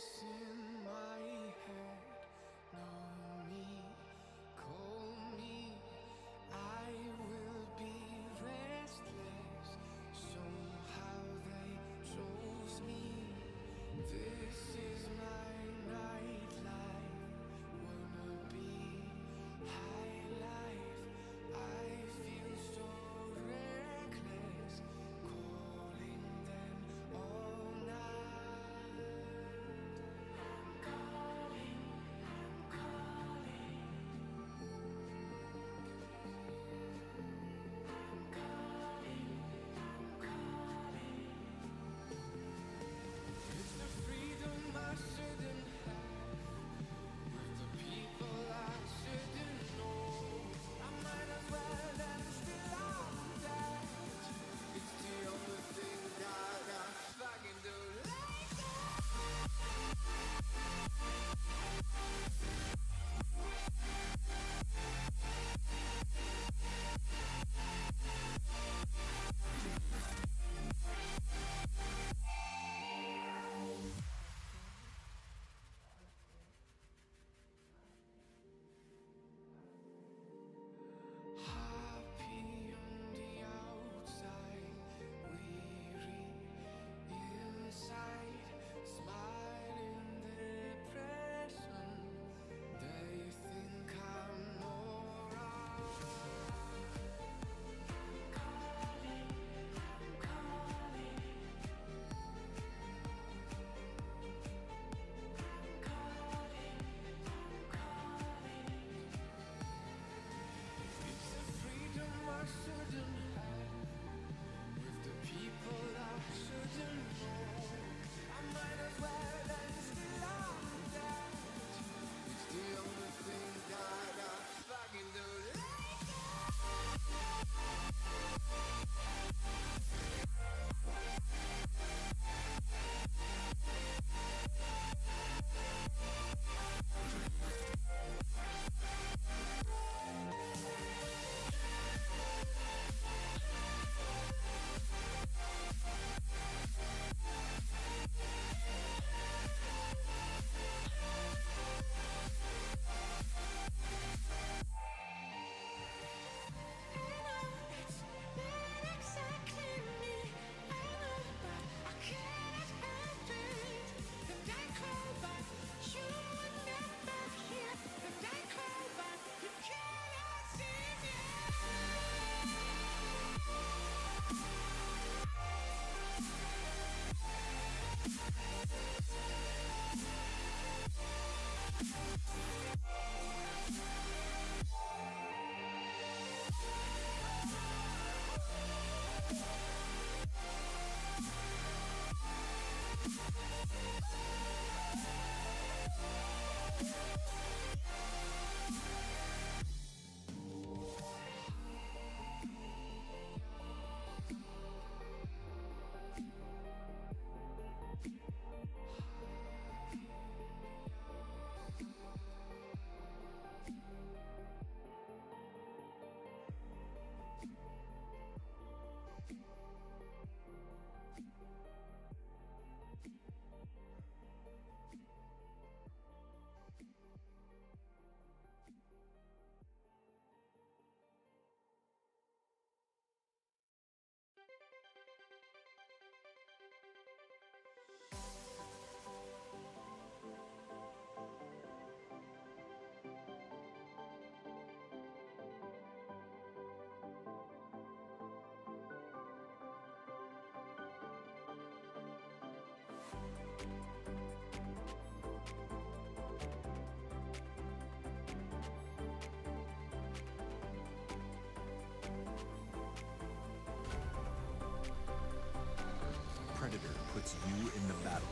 voice in my head, know me, call me, I will be restless. Somehow they chose me. This is my nightlife, wanna be high life. I feel so reckless, calling them all night. I'm calling, I'm calling, I'm calling, I'm calling. It's the freedom I shouldn't have, with the people I shouldn't know. I might as well then still I'm dead. It's the only thing that I fucking do. Let go. Happy on the outside, weary inside, smiling depression. They think I'm alright. I'm calling, I'm calling, I'm calling, I'm calling. It's the freedom I shouldn't have, with the people I shouldn't know. I might as well then still I'm dead. It's the only thing that I fucking do. Let go. It's not exactly me, I know, but I cannot help it. And I call back, you were never here. And I call back, you cannot see me. Predator puts you in the battle.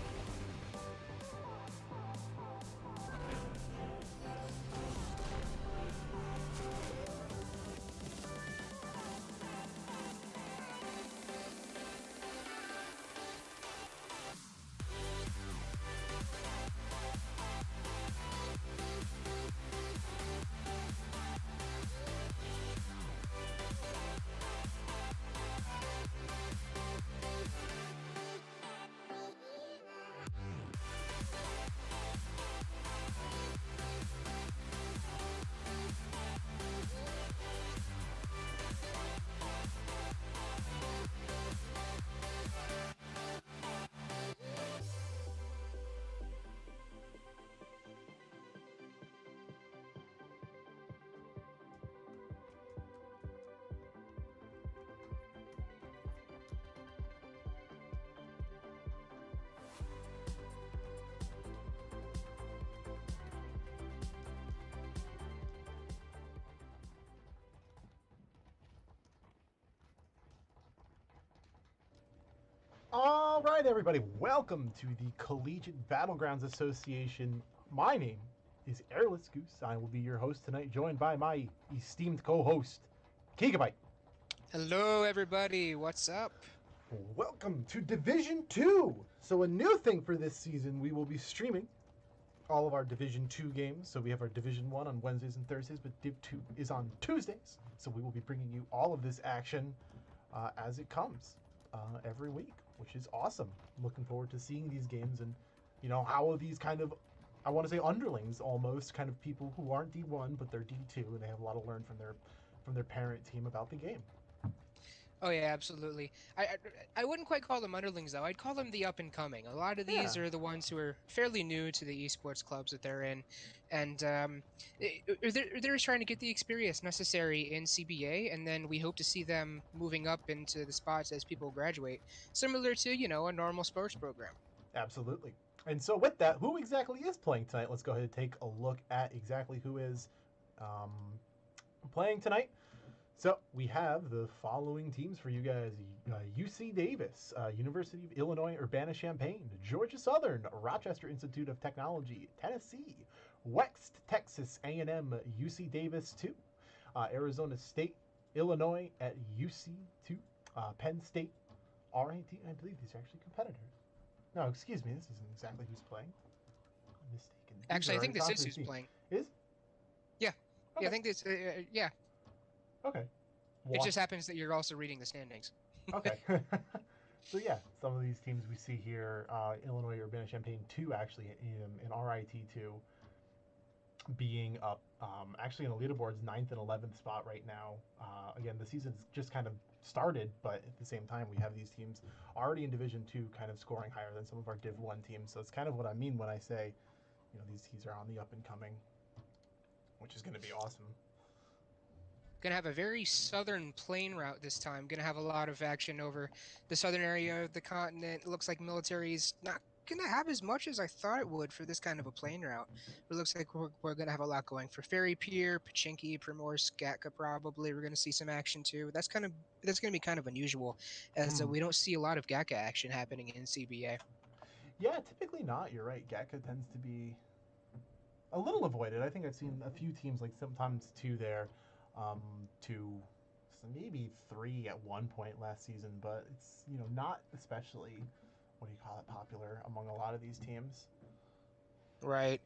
All right, everybody, welcome to the Collegiate Battlegrounds Association. My name is Airless Goose. I will be your host tonight, joined by my esteemed co-host, Gigabyte. Hello, everybody. What's up? Welcome to Division 2. So a new thing for this season, we will be streaming all of our Division 2 games. So we have our Division 1 on Wednesdays and Thursdays, but Div 2 is on Tuesdays. So we will be bringing you all of this action as it comes every week, which is awesome. Looking forward to seeing these games and, you know, how these kind of, I want to say underlings almost, kind of people who aren't D1 but they're D2 and they have a lot to learn from their parent team about the game. Oh yeah, absolutely. I wouldn't quite call them underlings though. I'd call them the up and coming. A lot of these are the ones who are fairly new to the esports clubs that they're in, and they're trying to get the experience necessary in CBA, and then we hope to see them moving up into the spots as people graduate, similar to a normal sports program. Absolutely. And so with that, who exactly is playing tonight? Let's go ahead and take a look at exactly who is playing tonight. So we have the following teams for you guys. UC Davis, University of Illinois Urbana-Champaign, Georgia Southern, Rochester Institute of Technology, Tennessee, West Texas A&M, UC Davis 2, Arizona State, Illinois at UC2, Penn State, RIT. I believe these are actually competitors. No, excuse me, this isn't exactly who's playing. I'm mistaken. Actually, I think this is who's playing. Is? Yeah. Okay. Yeah, I think this. Yeah. Okay. It just happens that you're also reading the standings. Okay. So yeah, some of these teams we see here, Illinois Urbana-Champaign 2 actually in RIT 2 being up, actually in the leaderboard's 9th and 11th spot right now. Again, the season's just kind of started, but at the same time we have these teams already in Division 2 kind of scoring higher than some of our Div 1 teams. So it's kind of what I mean when I say, you know, these teams are on the up and coming, which is going to be awesome. Gonna have a very southern plane route this time. Gonna have a lot of action over the southern area of the continent. It looks like military's not gonna have as much as I thought it would for this kind of a plane route. But it looks like we're gonna have a lot going for Ferry Pier, Pachinki, Primorsk, Gatka probably. We're gonna see some action too. That's gonna be kind of unusual, as we don't see a lot of Gatka action happening in CBA. Yeah, typically not. You're right. Gatka tends to be a little avoided. I think I've seen a few teams, like sometimes two there. To maybe 3 at one point last season, but it's, you know, not especially, what do you call it, popular among a lot of these teams. Right.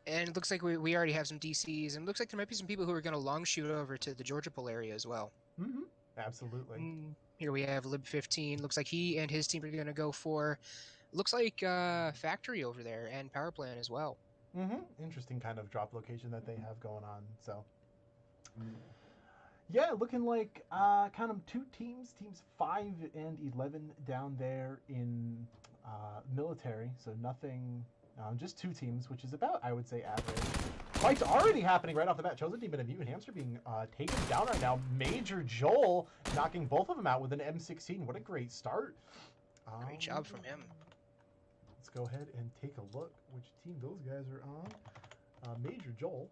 And it looks like we already have some DCs, and it looks like there might be some people who are going to long shoot over to the Georgia Pole area as well. Mm-hmm. Absolutely. Here we have Lib15. Looks like he and his team are going to go for, looks like Factory over there, and Power Plant as well. Mm-hmm. Interesting kind of drop location that they have going on, so... Yeah, looking like kind of two teams 5 and 11 down there in military, so nothing, just two teams, which is about, I would say, average. Fights already happening right off the bat. Chosen Demon and Mutant Hamster being taken down right now. Major Joel knocking both of them out with an M16. What a great start. Great job from him. Let's go ahead and take a look which team those guys are on. Major Joel,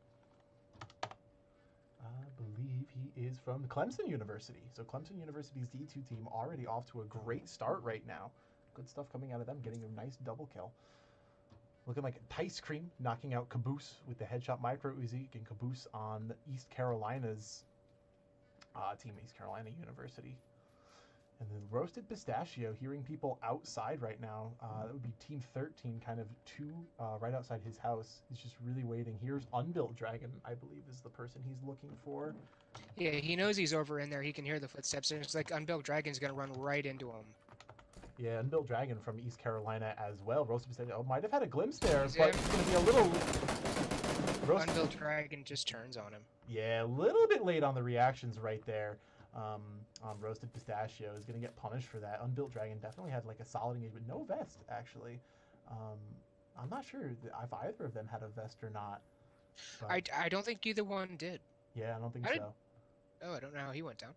I believe he is from Clemson University. So Clemson University's D2 team already off to a great start right now. Good stuff coming out of them, getting a nice double kill. Looking like Tice Cream knocking out Caboose with the headshot micro Uzi, and Caboose on East Carolina's team, East Carolina University. And then Roasted Pistachio, hearing people outside right now. That would be Team 13, kind of right outside his house. He's just really waiting. Here's Unbuilt Dragon, I believe, is the person he's looking for. Yeah, he knows he's over in there. He can hear the footsteps. And it's like Unbuilt Dragon's going to run right into him. Yeah, Unbuilt Dragon from East Carolina as well. Roasted Pistachio might have had a glimpse there, but it's going to be a little... Unbuilt Dragon just turns on him. Yeah, a little bit late on the reactions right there. Roasted Pistachio is going to get punished for that. Unbuilt Dragon definitely had like a solid engagement. No vest, actually. I'm not sure if either of them had a vest or not. I don't think either one did. Yeah, I don't think so. Oh, I don't know how he went down.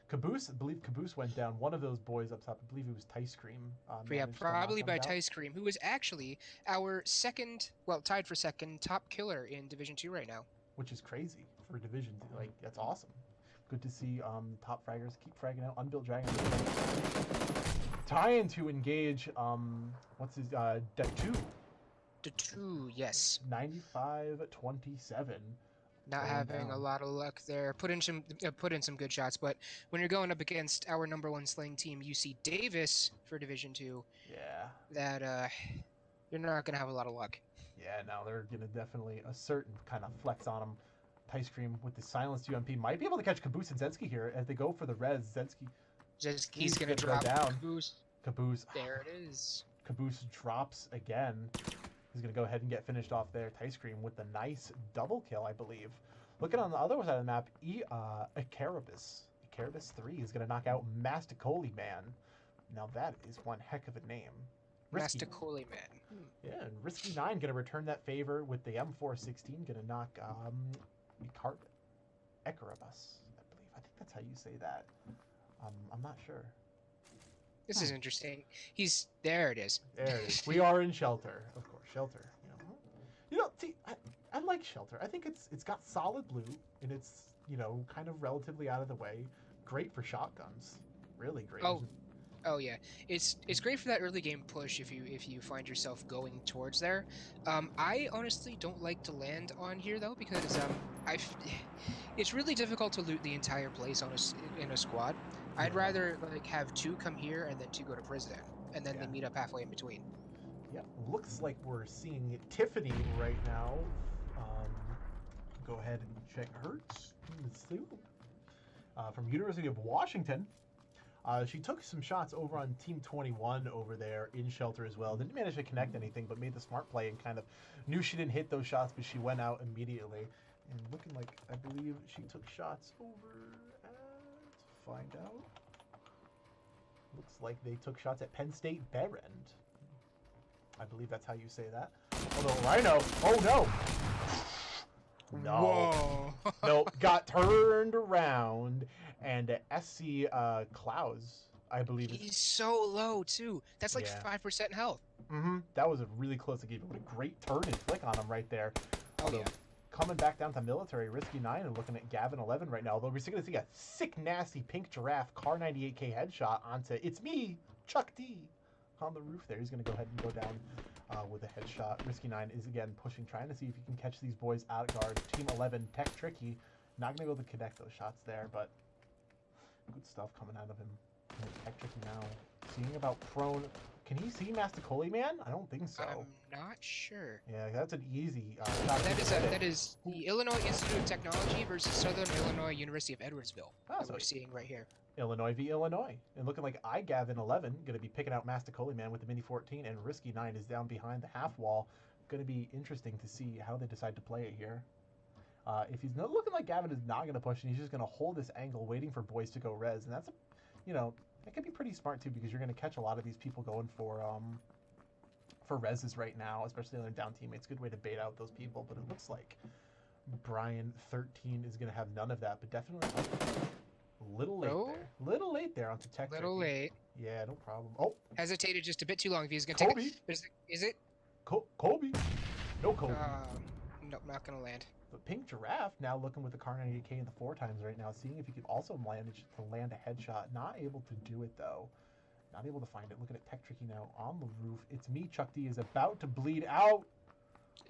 Caboose, I believe Caboose went down. One of those boys up top, I believe it was Tice Cream. Yeah, probably by Tice Cream, who is actually our second, well, tied for second top killer in Division 2 right now. Which is crazy for Division 2. Like, that's awesome. Good to see top fraggers keep fragging out. Unbuilt Dragon trying to engage, what's his, deck 2. The 2, yes. 95-27. Not Going having a down. lot of luck there. Put in some good shots, but when you're going up against our #1 slaying team, UC Davis for Division 2, Yeah. that you're not gonna have a lot of luck. Yeah, now they're going to definitely assert and kind of flex on him. Ice Cream with the silenced UMP might be able to catch Caboose and Zensky here as they go for the res. Zensky, Just He's he's gonna gonna go drop down. Caboose. Caboose, There it is. Caboose drops again. He's going to go ahead and get finished off there. Ice Cream with the nice double kill, I believe. Looking on the other side of the map, Icarabus 3 is going to knock out Masticoli Man. Now that is one heck of a name. Risky, Masticoli Man. yeah, and Risky 9 going to return that favor with the M416, going to knock Icarabus, I believe. I think that's how you say that. I'm not sure. This is interesting. There it is. There it is. We are in Shelter, of course. Shelter. See, I like Shelter. I think it's got solid loot and it's kind of relatively out of the way. Great for shotguns. Really great. Oh yeah, it's great for that early game push if you find yourself going towards there. I honestly don't like to land on here though because it's really difficult to loot the entire place in a squad. I'd rather like have 2 come here and then 2 go to prison and then they meet up halfway in between. Yeah, looks like we're seeing Tiffany right now. Go ahead and check hers. From University of Washington. She took some shots over on Team 21 over there in Shelter as well. Didn't manage to connect anything, but made the smart play and kind of knew she didn't hit those shots, but she went out immediately. And looking like, I believe she took shots over at, find out. Looks like they took shots at Penn State Berend. I believe that's how you say that. Although Rhino, oh no! No. Whoa. Nope, got turned around, and SC Klaus, I believe. He's so low too. That's like 5% health. That was a really close to give him a great turn and flick on him right there. Oh yeah. Coming back down to military, Risky 9 and looking at Gavin 11 right now. Although we're still going to see a sick, nasty pink giraffe Car 98K headshot onto It's Me, Chuck D, on the roof there. He's going to go ahead and go down with a headshot. Risky 9 is again pushing, trying to see if he can catch these boys out of guard. Team 11, Tech Tricky, not going to be able to connect those shots there, but good stuff coming out of him. And Tech Tricky now seeing about prone. Can he see Masticoli Man? I don't think so. I'm not sure. Yeah, that's an easy shot. That is the Illinois Institute of Technology versus Southern Illinois University of Edwardsville. That we're seeing right here. Illinois v. Illinois. And looking like iGavin 11 going to be picking out Masticoli Man with the Mini 14, and Risky 9 is down behind the half wall. Going to be interesting to see how they decide to play it here. If he's not looking like Gavin is not going to push, and he's just going to hold this angle waiting for boys to go res, and that's that can be pretty smart too, because you're going to catch a lot of these people going for reses right now, especially on their down teammates. Good way to bait out those people, but it looks like Brian 13 is going to have none of that, but definitely a little late there. Little late there onto Tech. Little late. Yeah, no problem. Oh, hesitated just a bit too long. If he's going to take it. Is it? Kobe. No Kobe. Nope, not going to land. But Pink Giraffe now looking with the Car 98K in the 4 times right now, seeing if he could also manage to land a headshot. Not able to do it though. Not able to find it. Looking at Tech Tricky now on the roof. It's Me, Chuck D is about to bleed out.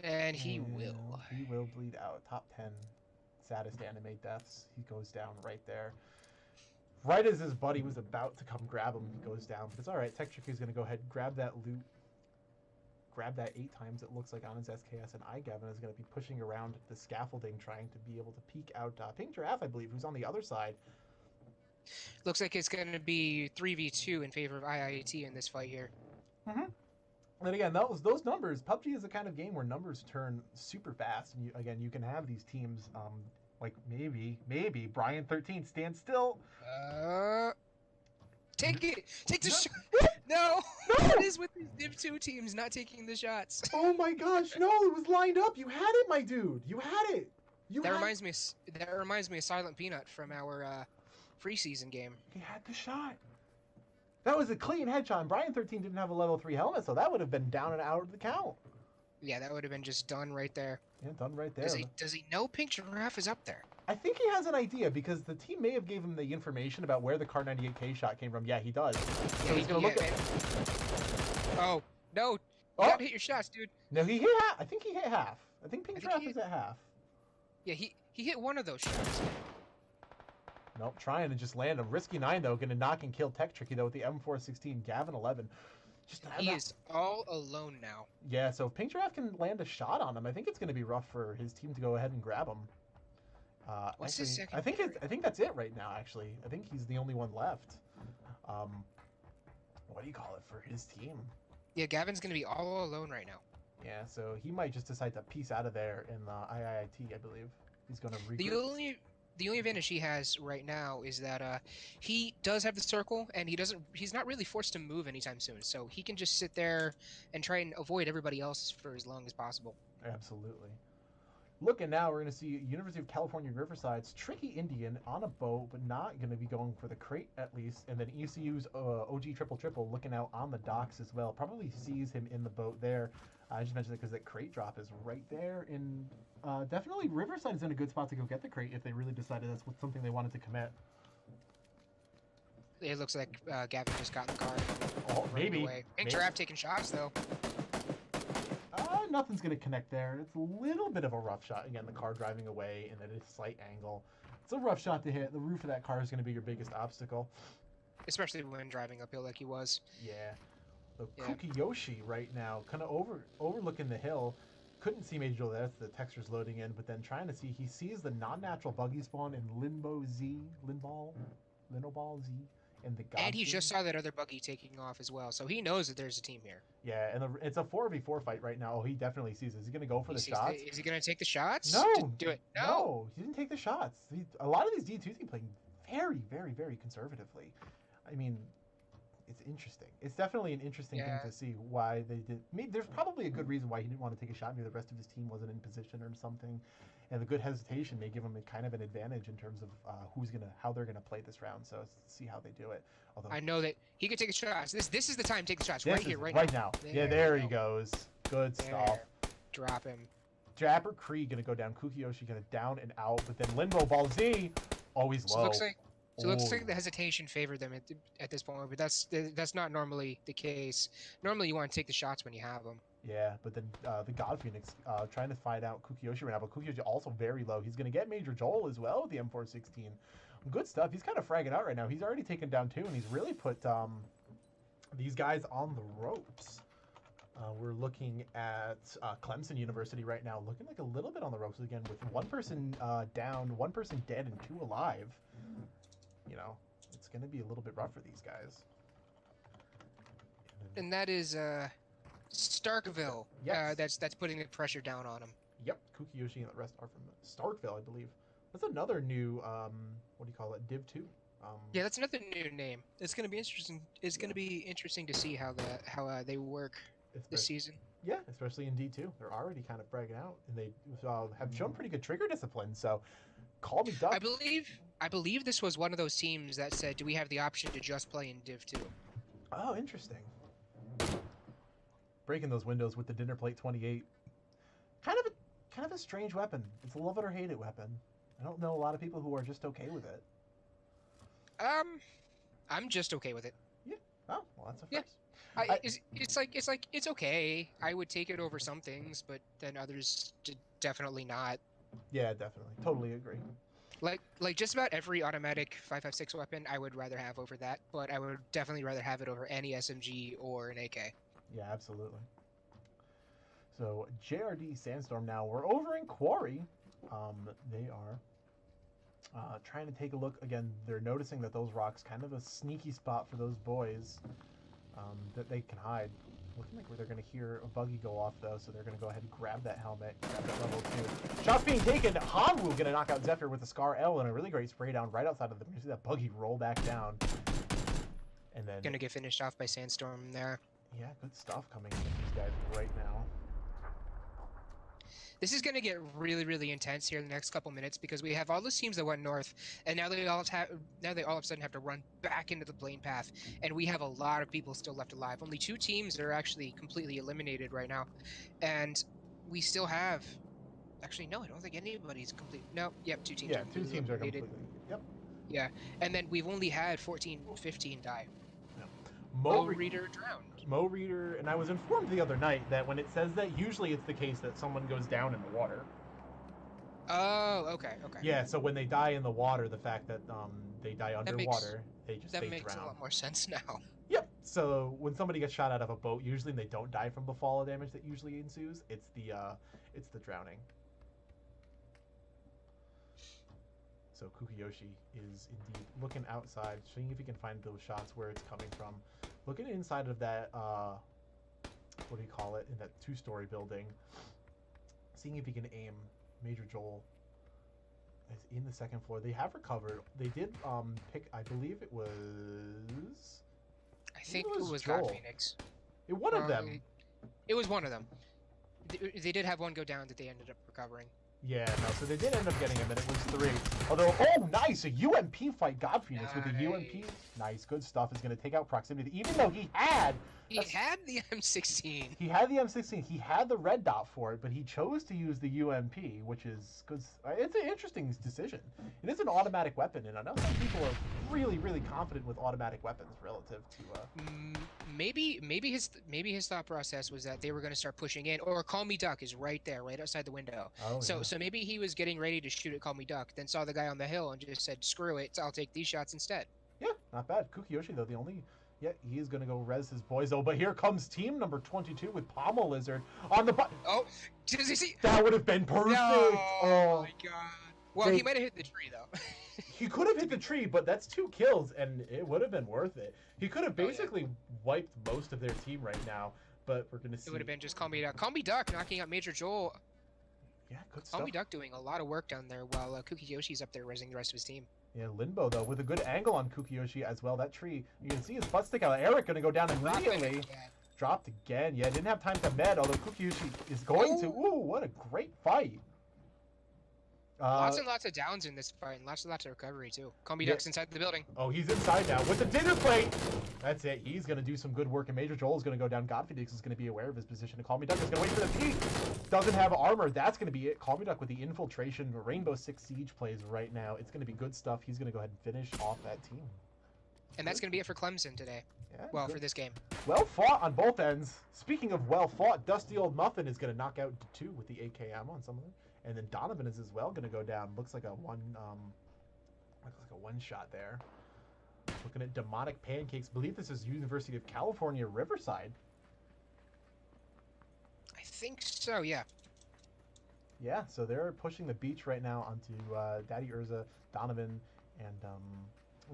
And he will. He will bleed out. Top 10 saddest anime deaths. He goes down right there. Right as his buddy was about to come grab him, he goes down. But it's alright. Tech Tricky is going to go ahead and grab that loot. Grab that 8 times, it looks like, on his SKS, and iGavin is going to be pushing around the scaffolding, trying to be able to peek out Pink Giraffe, I believe, who's on the other side. Looks like it's going to be 3v2 in favor of IIT in this fight here. And again, those numbers, PUBG is the kind of game where numbers turn super fast, and you can have these teams, like maybe Brian 13 stand still. Take it! Take the shot! No! What is with these Div 2 teams not taking the shots? Oh my gosh, no, it was lined up. You had it, my dude. You had it. That reminds me of Silent Peanut from our preseason game. He had the shot. That was a clean headshot. Brian 13 didn't have a level 3 helmet, so that would have been down and out of the count. Yeah, that would have been just done right there. Yeah, done right there. Does he know Pink Giraffe is up there? I think he has an idea because the team may have gave him the information about where the Car 98K shot came from. Yeah, he does. So he's gonna look at. Oh no! You Oh! gotta hit your shots, dude. No, he hit half. I think he hit half. I think Pink I think Giraffe he is at half. Yeah, he hit one of those shots. Nope, trying to just land a risky 9 though. Gonna knock and kill Tech Tricky though with the M416. Gavin 11. Just He is all alone now. Yeah, so if Pink Giraffe can land a shot on him, I think it's going to be rough for his team to go ahead and grab him. What's his second? I think that's it right now. Actually, I think he's the only one left. What do you call it for his team? Yeah, Gavin's gonna be all alone right now. Yeah, so he might just decide to piece out of there in the IIT, I believe. He's going to regroup. The only advantage he has right now is that he does have the circle, and he's not really forced to move anytime soon. So he can just sit there and try and avoid everybody else for as long as possible. Absolutely. Looking now, we're going to see University of California Riverside's Tricky Indian on a boat, but not going to be going for the crate at least. And then ECU's OG Triple Triple looking out on the docks as well. Probably sees him in the boat there. I just mentioned it because that crate drop is right there. And definitely Riverside is in a good spot to go get the crate if they really decided that's something they wanted to commit. It looks like Gavin just got in the car. Oh, maybe. Pink Giraffe taking shots though. Nothing's going to connect there. It's a little bit of a rough shot. Again, the car driving away and at a slight angle. It's a rough shot to hit. The roof of that car is going to be your biggest obstacle. Especially when driving uphill like he was. Yeah. So Kukiyoshi right now, kind of overlooking the hill. Couldn't see Major Joel. That's the textures loading in, but then trying to see. He sees the non-natural buggy spawn in Linball Z, and the God And he King. just saw that other buggy taking off as well, so he knows that there's a team here. Yeah, and it's a 4v4 fight right now. Oh, he definitely sees it. Is he going to go for the shots? Is he going to take the shots? No. Just do it. No. He didn't take the shots. A lot of these D2 teams playing very, very, very conservatively. I mean, it's interesting. It's definitely an interesting thing to see why they did. There's probably a good reason why he didn't want to take a shot. Maybe the rest of his team wasn't in position or something. And the good hesitation may give him kind of an advantage in terms of how they're gonna play this round. So let's see how they do it. Although I know that he could take the shots. This is the time to take the shots. Right now. There he goes. Good stuff. Drop him. Japper Kree gonna go down. Kukiyoshi gonna down and out, but then Limbo Ball Z always low. It looks like the hesitation favored them at this point, but that's not normally the case. Normally, you want to take the shots when you have them. Yeah, but then the God Phoenix trying to find out Kukiyoshi right now, but Kukiyoshi also very low. He's going to get Major Joel as well with the M416. Good stuff. He's kind of fragging out right now. He's already taken down 2, and he's really put these guys on the ropes. We're looking at Clemson University right now, looking like a little bit on the ropes again with one person down, one person dead, and 2 alive. You know, it's going to be a little bit rough for these guys. And that is Starkville. Yes. That's putting the pressure down on him. Yep, Kukiyoshi and the rest are from Starkville, I believe. That's another new, what do you call it, Div 2. Yeah, that's another new name. It's going to be interesting. It's going to be interesting to see how they work this season. Yeah, especially in D2. They're already kind of bragging out, and they have shown pretty good trigger discipline, so call me duck. I believe this was one of those teams that said, do we have the option to just play in Div 2? Oh, interesting. Breaking those windows with the dinner plate 28. Kind of a strange weapon. It's a love it or hate it weapon. I don't know a lot of people who are just okay with it. I'm just okay with it. Yeah. Oh, well, that's a first. It's okay. I would take it over some things, but then others definitely not. Yeah, definitely. Totally agree. Like just about every automatic 5.56 weapon I would rather have over that, but I would definitely rather have it over any SMG or an AK. Yeah, absolutely. So JRD Sandstorm now. We're over in Quarry. They are trying to take a look. Again, they're noticing that those rocks kind of a sneaky spot for those boys that they can hide. Looking like they're going to hear a buggy go off, though, so they're going to go ahead and grab that helmet, grab that level 2. Shots being taken. Hanwoo going to knock out Zephyr with a Scar L and a really great spray down right outside of them. You see that buggy roll back down. And then... Going to get finished off by Sandstorm there. Yeah, good stuff coming from these guys right now. This is going to get really, really intense here in the next couple minutes because we have all those teams that went north, and now they all of a sudden have to run back into the plane path, and we have a lot of people still left alive. Only 2 teams that are actually completely eliminated right now, and we still have Actually, no, I don't think anybody's complete. No, yep, 2 teams Yeah, are two completely teams are eliminated. completely. Yep. Yeah, and then we've only had 14, 15 die. Mo Reader drowned. Mo Reader, and I was informed the other night that when it says that, usually it's the case that someone goes down in the water. Oh, okay, okay. Yeah, so when they die in the water, the fact that they die That makes underwater, they makes a drown. lot more sense now. Yep. So when somebody gets shot out of a boat, usually they don't die from the fall of damage that usually ensues. It's the drowning. So Kukiyoshi is indeed looking outside, seeing if he can find those shots where it's coming from. Looking inside of that, what do you call it, in that 2-story building. Seeing if he can aim. Major Joel is in the 2nd floor. They have recovered. They did pick, I believe it was... I think it was Joel. God Phoenix. One of them. It was one of them. They did have one go down that they ended up recovering. Yeah, no, so they did end up getting him, and it was 3. Although, oh, nice! A UMP fight, God Phoenix, with the UMP. Nice, good stuff. Is going to take out proximity, even though he had... He had the M16. He had the M16. He had the red dot for it, but he chose to use the UMP, which is... It's an interesting decision. It is an automatic weapon, and I know some people are really, really confident with automatic weapons relative to... Maybe his thought process was that they were going to start pushing in, or Call Me Duck is right there, right outside the window. Oh, so yeah. so maybe he was getting ready to shoot at Call Me Duck, then saw the guy on the hill and just said, "Screw it, I'll take these shots instead." Yeah, not bad. Kukiyoshi, though, the only... Yeah, he is going to go res his boys, though. But here comes team number 22 with Pommel Lizard on the... Oh, does he see? That would have been perfect. Oh my god. Well, he might have hit the tree, though. He could have hit the tree, but that's 2 kills, and it would have been worth it. He could have basically wiped most of their team right now, but we're going to see... It would have been just Call Me Duck. Call Me Duck knocking out Major Joel. Yeah, good Call stuff. Me Duck doing a lot of work down there while Kukiyoshi's up there resing the rest of his team. Yeah, Limbo, though, with a good angle on Kukiyoshi as well. That tree, you can see his butt stick out. Eric going to go down immediately. Dropped again. Yeah, didn't have time to med, although Kukiyoshi is going to... Ooh, what a great fight. Lots and lots of downs in this fight, and lots and lots of recovery, too. Call Me Duck's inside the building. Oh, he's inside now with the dinner plate. That's it. He's going to do some good work, and Major Joel is going to go down. God Phoenix is going to be aware of his position. And Call Me Duck is going to wait for the peek. Doesn't have armor. That's going to be it. Call Me Duck with the infiltration. Rainbow Six Siege plays right now. It's going to be good stuff. He's going to go ahead and finish off that team. And that's going to be it for Clemson today. Yeah, well, good. for this game. Well fought on both ends. Speaking of well fought, Dusty Old Muffin is going to knock out 2 with the AKM on some of them. And then Donovan is as well going to go down. Looks like a one shot there. Looking at Demonic Pancakes. Believe this is University of California, Riverside. I think so, yeah. Yeah, so they're pushing the beach right now onto Daddy Urza, Donovan, and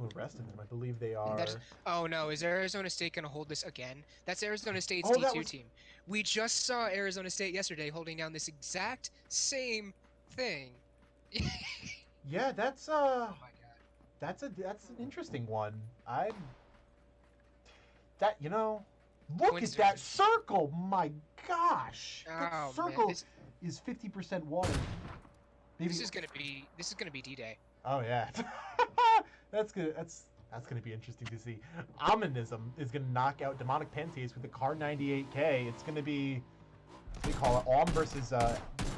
the rest of them. I believe they are... Oh no, is Arizona State going to hold this again? That's Arizona State's Oh, D2 team. We just saw Arizona State yesterday holding down this exact same thing. Yeah, that's Oh my god. that's an interesting one. Look at that circle. My gosh. That circle is 50% water. Maybe... This is gonna be D-Day. Oh yeah. That's good. That's gonna be interesting to see. Ominism is gonna knock out Demonic Pancakes with the Car 98K. It's gonna be, what do you call it? Om versus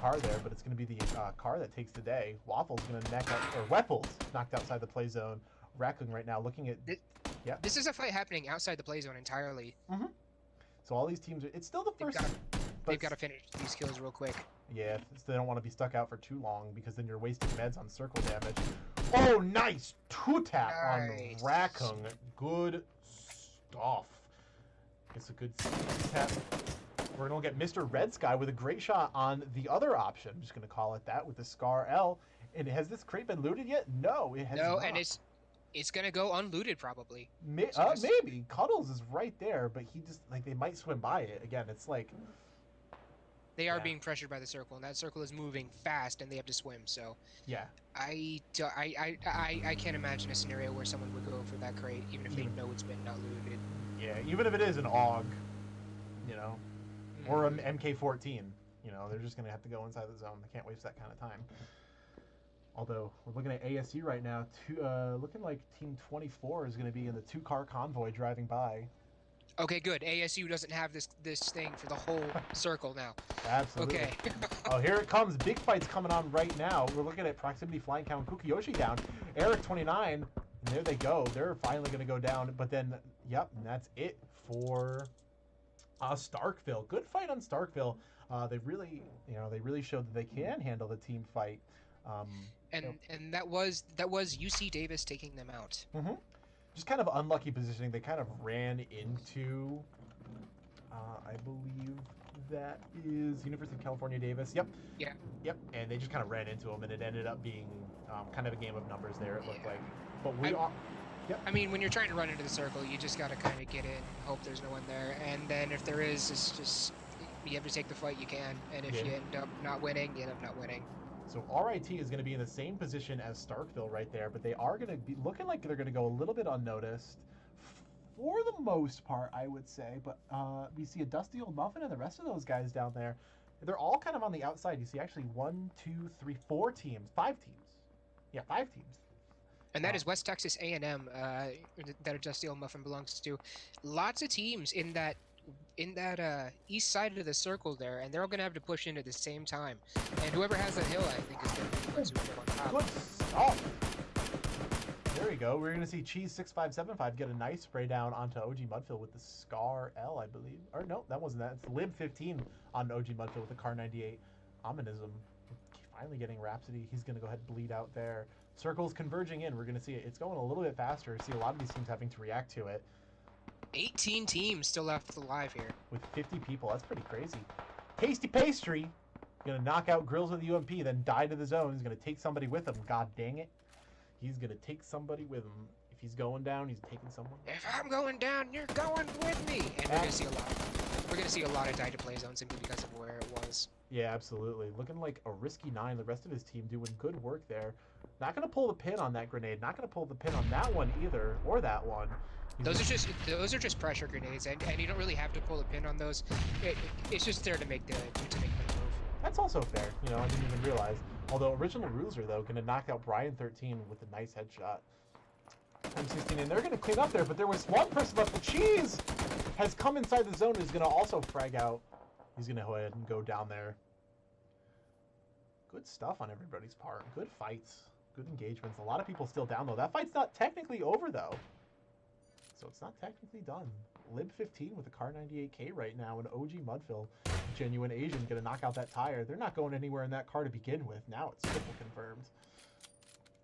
Car there, but it's gonna be the Car that takes the day. Waffle's gonna knock out, or Wepples knocked outside the play zone. Raccoon right now looking at... Yeah. This is a fight happening outside the play zone entirely. Mm-hmm. So all these teams are... It's still the first... They've got to finish these kills real quick. Yeah, so they don't want to be stuck out for too long, because then you're wasting meds on circle damage. Oh, nice! 2-tap on Raccoon. Good stuff. It's a good 2-tap. We're going to get Mr. Red Sky with a great shot on the other option. I'm just going to call it that with the Scar L. And has this crate been looted yet? No, it has not. No, and it's going to go unlooted probably. Maybe. Cuddles is right there, but he just, like, they might swim by it. Again, it's like... They are being pressured by the circle, and that circle is moving fast, and they have to swim. So yeah, I can't imagine a scenario where someone would go for that crate, even if they know it's been not looted. Yeah, even if it is an AUG, or an MK14, they're just gonna have to go inside the zone. They can't waste that kind of time. Although we're looking at ASU right now, looking like Team 24 is going to be in the 2-car convoy driving by. Okay, good. ASU doesn't have this thing for the whole circle now. Absolutely. Okay. Oh, here it comes. Big fight's coming on right now. We're looking at proximity flying count. Kukiyoshi down. Eric 29. And there they go. They're finally going to go down. But then, yep, and that's it for Starkville. Good fight on Starkville. They really showed that they can handle the team fight. And that was UC Davis taking them out. Just kind of unlucky positioning. They kind of ran into, I believe that is University of California Davis. Yep. Yeah. Yep. And they just kind of ran into them, and it ended up being kind of a game of numbers there. It looked like. But we are. Yep. I mean, when you're trying to run into the circle, you just got to kind of get in, hope there's no one there, and then if there is, it's just you have to take the fight you can, and if you end up not winning, you end up not winning. So RIT is going to be in the same position as Starkville right there, but they are going to be looking like they're going to go a little bit unnoticed for the most part, I would say. But we see a Dusty Old Muffin and the rest of those guys down there. They're all kind of on the outside. You see actually 1, 2, 3, 4 teams, 5 teams. Yeah, 5 teams. And that is West Texas A&M that Dusty Old Muffin belongs to. Lots of teams in that east side of the circle there, and they're all going to have to push in at the same time. And whoever has that hill, I think, is going to be the ones who go on top. Good stuff. There we go. We're going to see Cheese 6575 get a nice spray down onto OG Mudfield with the Scar L, I believe. Or no, that wasn't that. It's Lib 15 on OG Mudfield with the Car 98. Ominism finally getting Rhapsody. He's going to go ahead and bleed out there. Circles converging in. We're going to see it. It's going a little bit faster. See a lot of these teams having to react to it. 18 teams still left alive here. With 50 people. That's pretty crazy. Tasty Pastry. Going to knock out Grills with the UMP, then die to the zone. He's going to take somebody with him. God dang it. He's going to take somebody with him. If he's going down, he's taking someone. If I'm going down, you're going with me. And we're going to see a lot. We're going to see a lot of die to play zones simply because of where it was. Yeah, absolutely. Looking like a risky 9. The rest of his team doing good work there. Not going to pull the pin on that grenade. Not going to pull the pin on that one either, or that one. Those are just pressure grenades, and you don't really have to pull the pin on those. It's just there to make the move. That's also fair. You know, I didn't even realize. Although Original Rules are though going to knock out Brian 13 with a nice headshot. M16, and they're going to clean up there, but there was one person left. The Cheese has come inside the zone. Is going to also frag out. He's going to go ahead and go down there. Good stuff on everybody's part. Good fights. Good engagements. A lot of people still down though. That fight's not technically over though. So it's not technically done. Lib 15 with a Car 98K right now, and OG Mudfill, Genuine Asian, gonna knock out that tire. They're not going anywhere in that car to begin with. Now it's triple confirmed.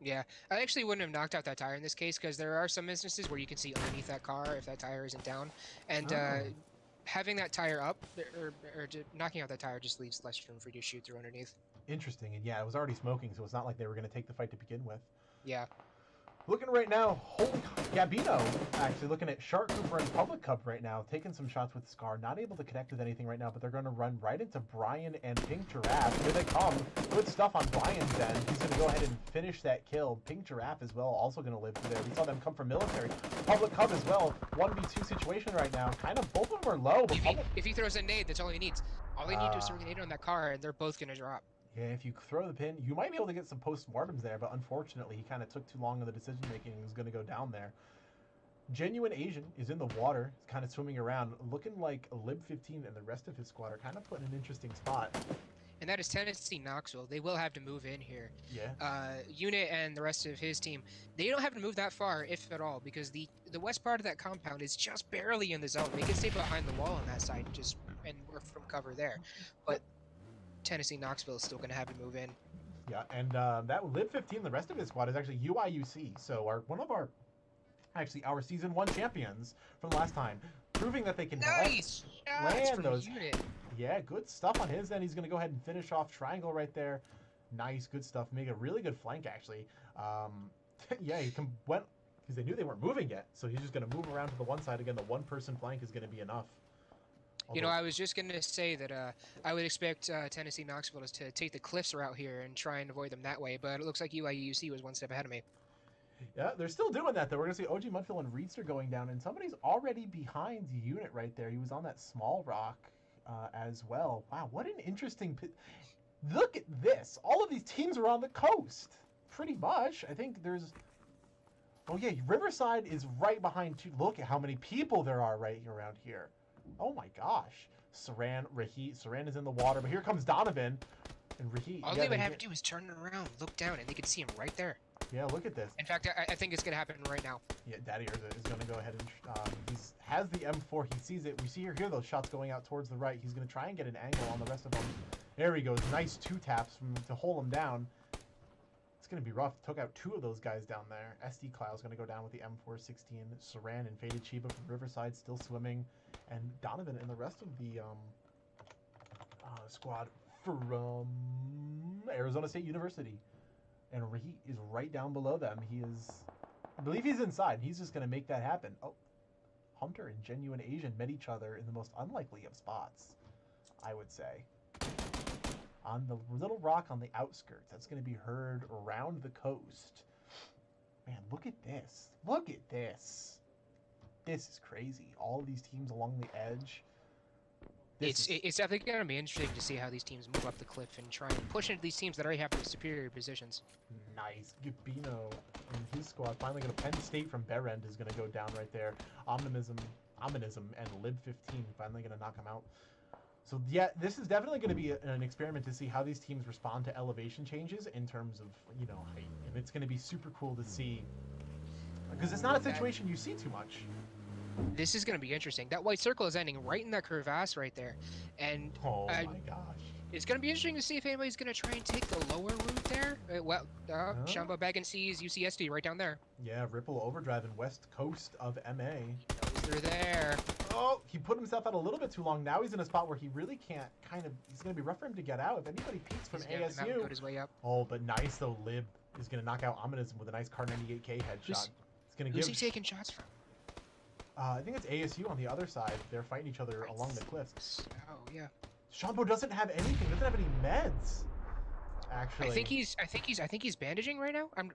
Yeah, I actually wouldn't have knocked out that tire in this case because there are some instances where you can see underneath that car if that tire isn't down, and having that tire up or knocking out that tire just leaves less room for you to shoot through underneath. Interesting, and yeah, it was already smoking, so it's not like they were gonna take the fight to begin with. Yeah. Looking right now, holy Gabino, actually looking at Shark Cooper and Public Cup right now, taking some shots with Scar, not able to connect with anything right now, but they're going to run right into Brian and Pink Giraffe. Here they come. Good stuff on Brian's end. He's going to go ahead and finish that kill. Pink Giraffe as well, also going to live through there. We saw them come from military. Public Cup as well, 1v2 situation right now. Kind of both of them are low, but if he throws a nade, that's all he needs. All they need to is throw a nade on that car, and they're both going to drop. Yeah, if you throw the pin, you might be able to get some post-mortems there, but unfortunately, he kind of took too long in the decision-making and was going to go down there. Genuine Asian is in the water, kind of swimming around, looking like Lib 15 and the rest of his squad are kind of put in an interesting spot. And that is Tennessee Knoxville. They will have to move in here. Yeah. Unit and the rest of his team, they don't have to move that far, if at all, because the west part of that compound is just barely in the zone. They can stay behind the wall on that side and work from cover there. But Tennessee Knoxville is still going to have to move in. Yeah, and that Lib 15, the rest of his squad is actually UIUC. So one of our season 1 champions from last time, proving that they can land those. Unit. Yeah, good stuff on his end. He's going to go ahead and finish off Triangle right there. Nice, good stuff. Make a really good flank actually. Yeah, he went because they knew they weren't moving yet. So he's just going to move around to the one side again. The one-person flank is going to be enough. You know, I was just going to say that I would expect Tennessee Knoxville to take the cliffs route here and try and avoid them that way, but it looks like UIUC was one step ahead of me. Yeah, they're still doing that, though. We're going to see OG Mudfield and Reedster going down, and somebody's already behind the unit right there. He was on that small rock as well. Wow, what an interesting... Look at this. All of these teams are on the coast, pretty much. I think there's Oh yeah, Riverside is right behind too. Look at how many people there are right around here. Oh my gosh. Saran, Rahit. Saran is in the water, but here comes Donovan. And Rahit. All Yeah, they would have to do is turn around, look down, and they could see him right there. yeah, look at this. In fact, I think it's gonna happen right now. Yeah, Daddy Urza is going to go ahead and he has the M4. He sees it. We see here those shots going out towards the right. He's going to try and get an angle on the rest of them. There he goes. Nice 2 taps to hold him down. It's going to be rough. Took out 2 of those guys down there. SD Cloud's going to go down with the M416. Saran and Faded Chiba from Riverside still swimming. And Donovan and the rest of the squad from Arizona State University. And he is right down below them. He is, I believe he's inside. He's just going to make that happen. Oh, Hunter and Genuine Asian met each other in the most unlikely of spots, I would say. On the little rock on the outskirts. That's going to be heard around the coast. Man, look at this. Look at this. This is crazy. All of these teams along the edge. It's definitely going to be interesting to see how these teams move up the cliff and try and push into these teams that already have the superior positions. Nice. Gabino and his squad finally going to Penn State from Berend is going to go down right there. Omnimism and Lib15 finally going to knock him out. So yeah, this is definitely going to be an experiment to see how these teams respond to elevation changes in terms of, you know, height. And it's going to be super cool to see. Because it's not a situation you see too much. This is going to be interesting. That white circle is ending right in that crevasse right there. And Oh my gosh. it's going to be interesting to see if anybody's going to try and take the lower route there. Shambo Baggins sees UCSD right down there. Yeah, Ripple Overdrive and West Coast of MA. Knows they're there. Oh, he put himself out a little bit too long. Now he's in a spot where he really can't he's going to be rough for him to get out. If anybody peeks from He's gonna ASU. put his way up. Oh, but nice though. Lib is going to knock out Omnimism with a nice Car 98K headshot. It's going to Who's give. he taking shots from? I think it's ASU on the other side. They're fighting each other along the cliffs. Oh yeah. Shambo doesn't have anything. Doesn't have any meds. Actually, I think he's bandaging right now. I'm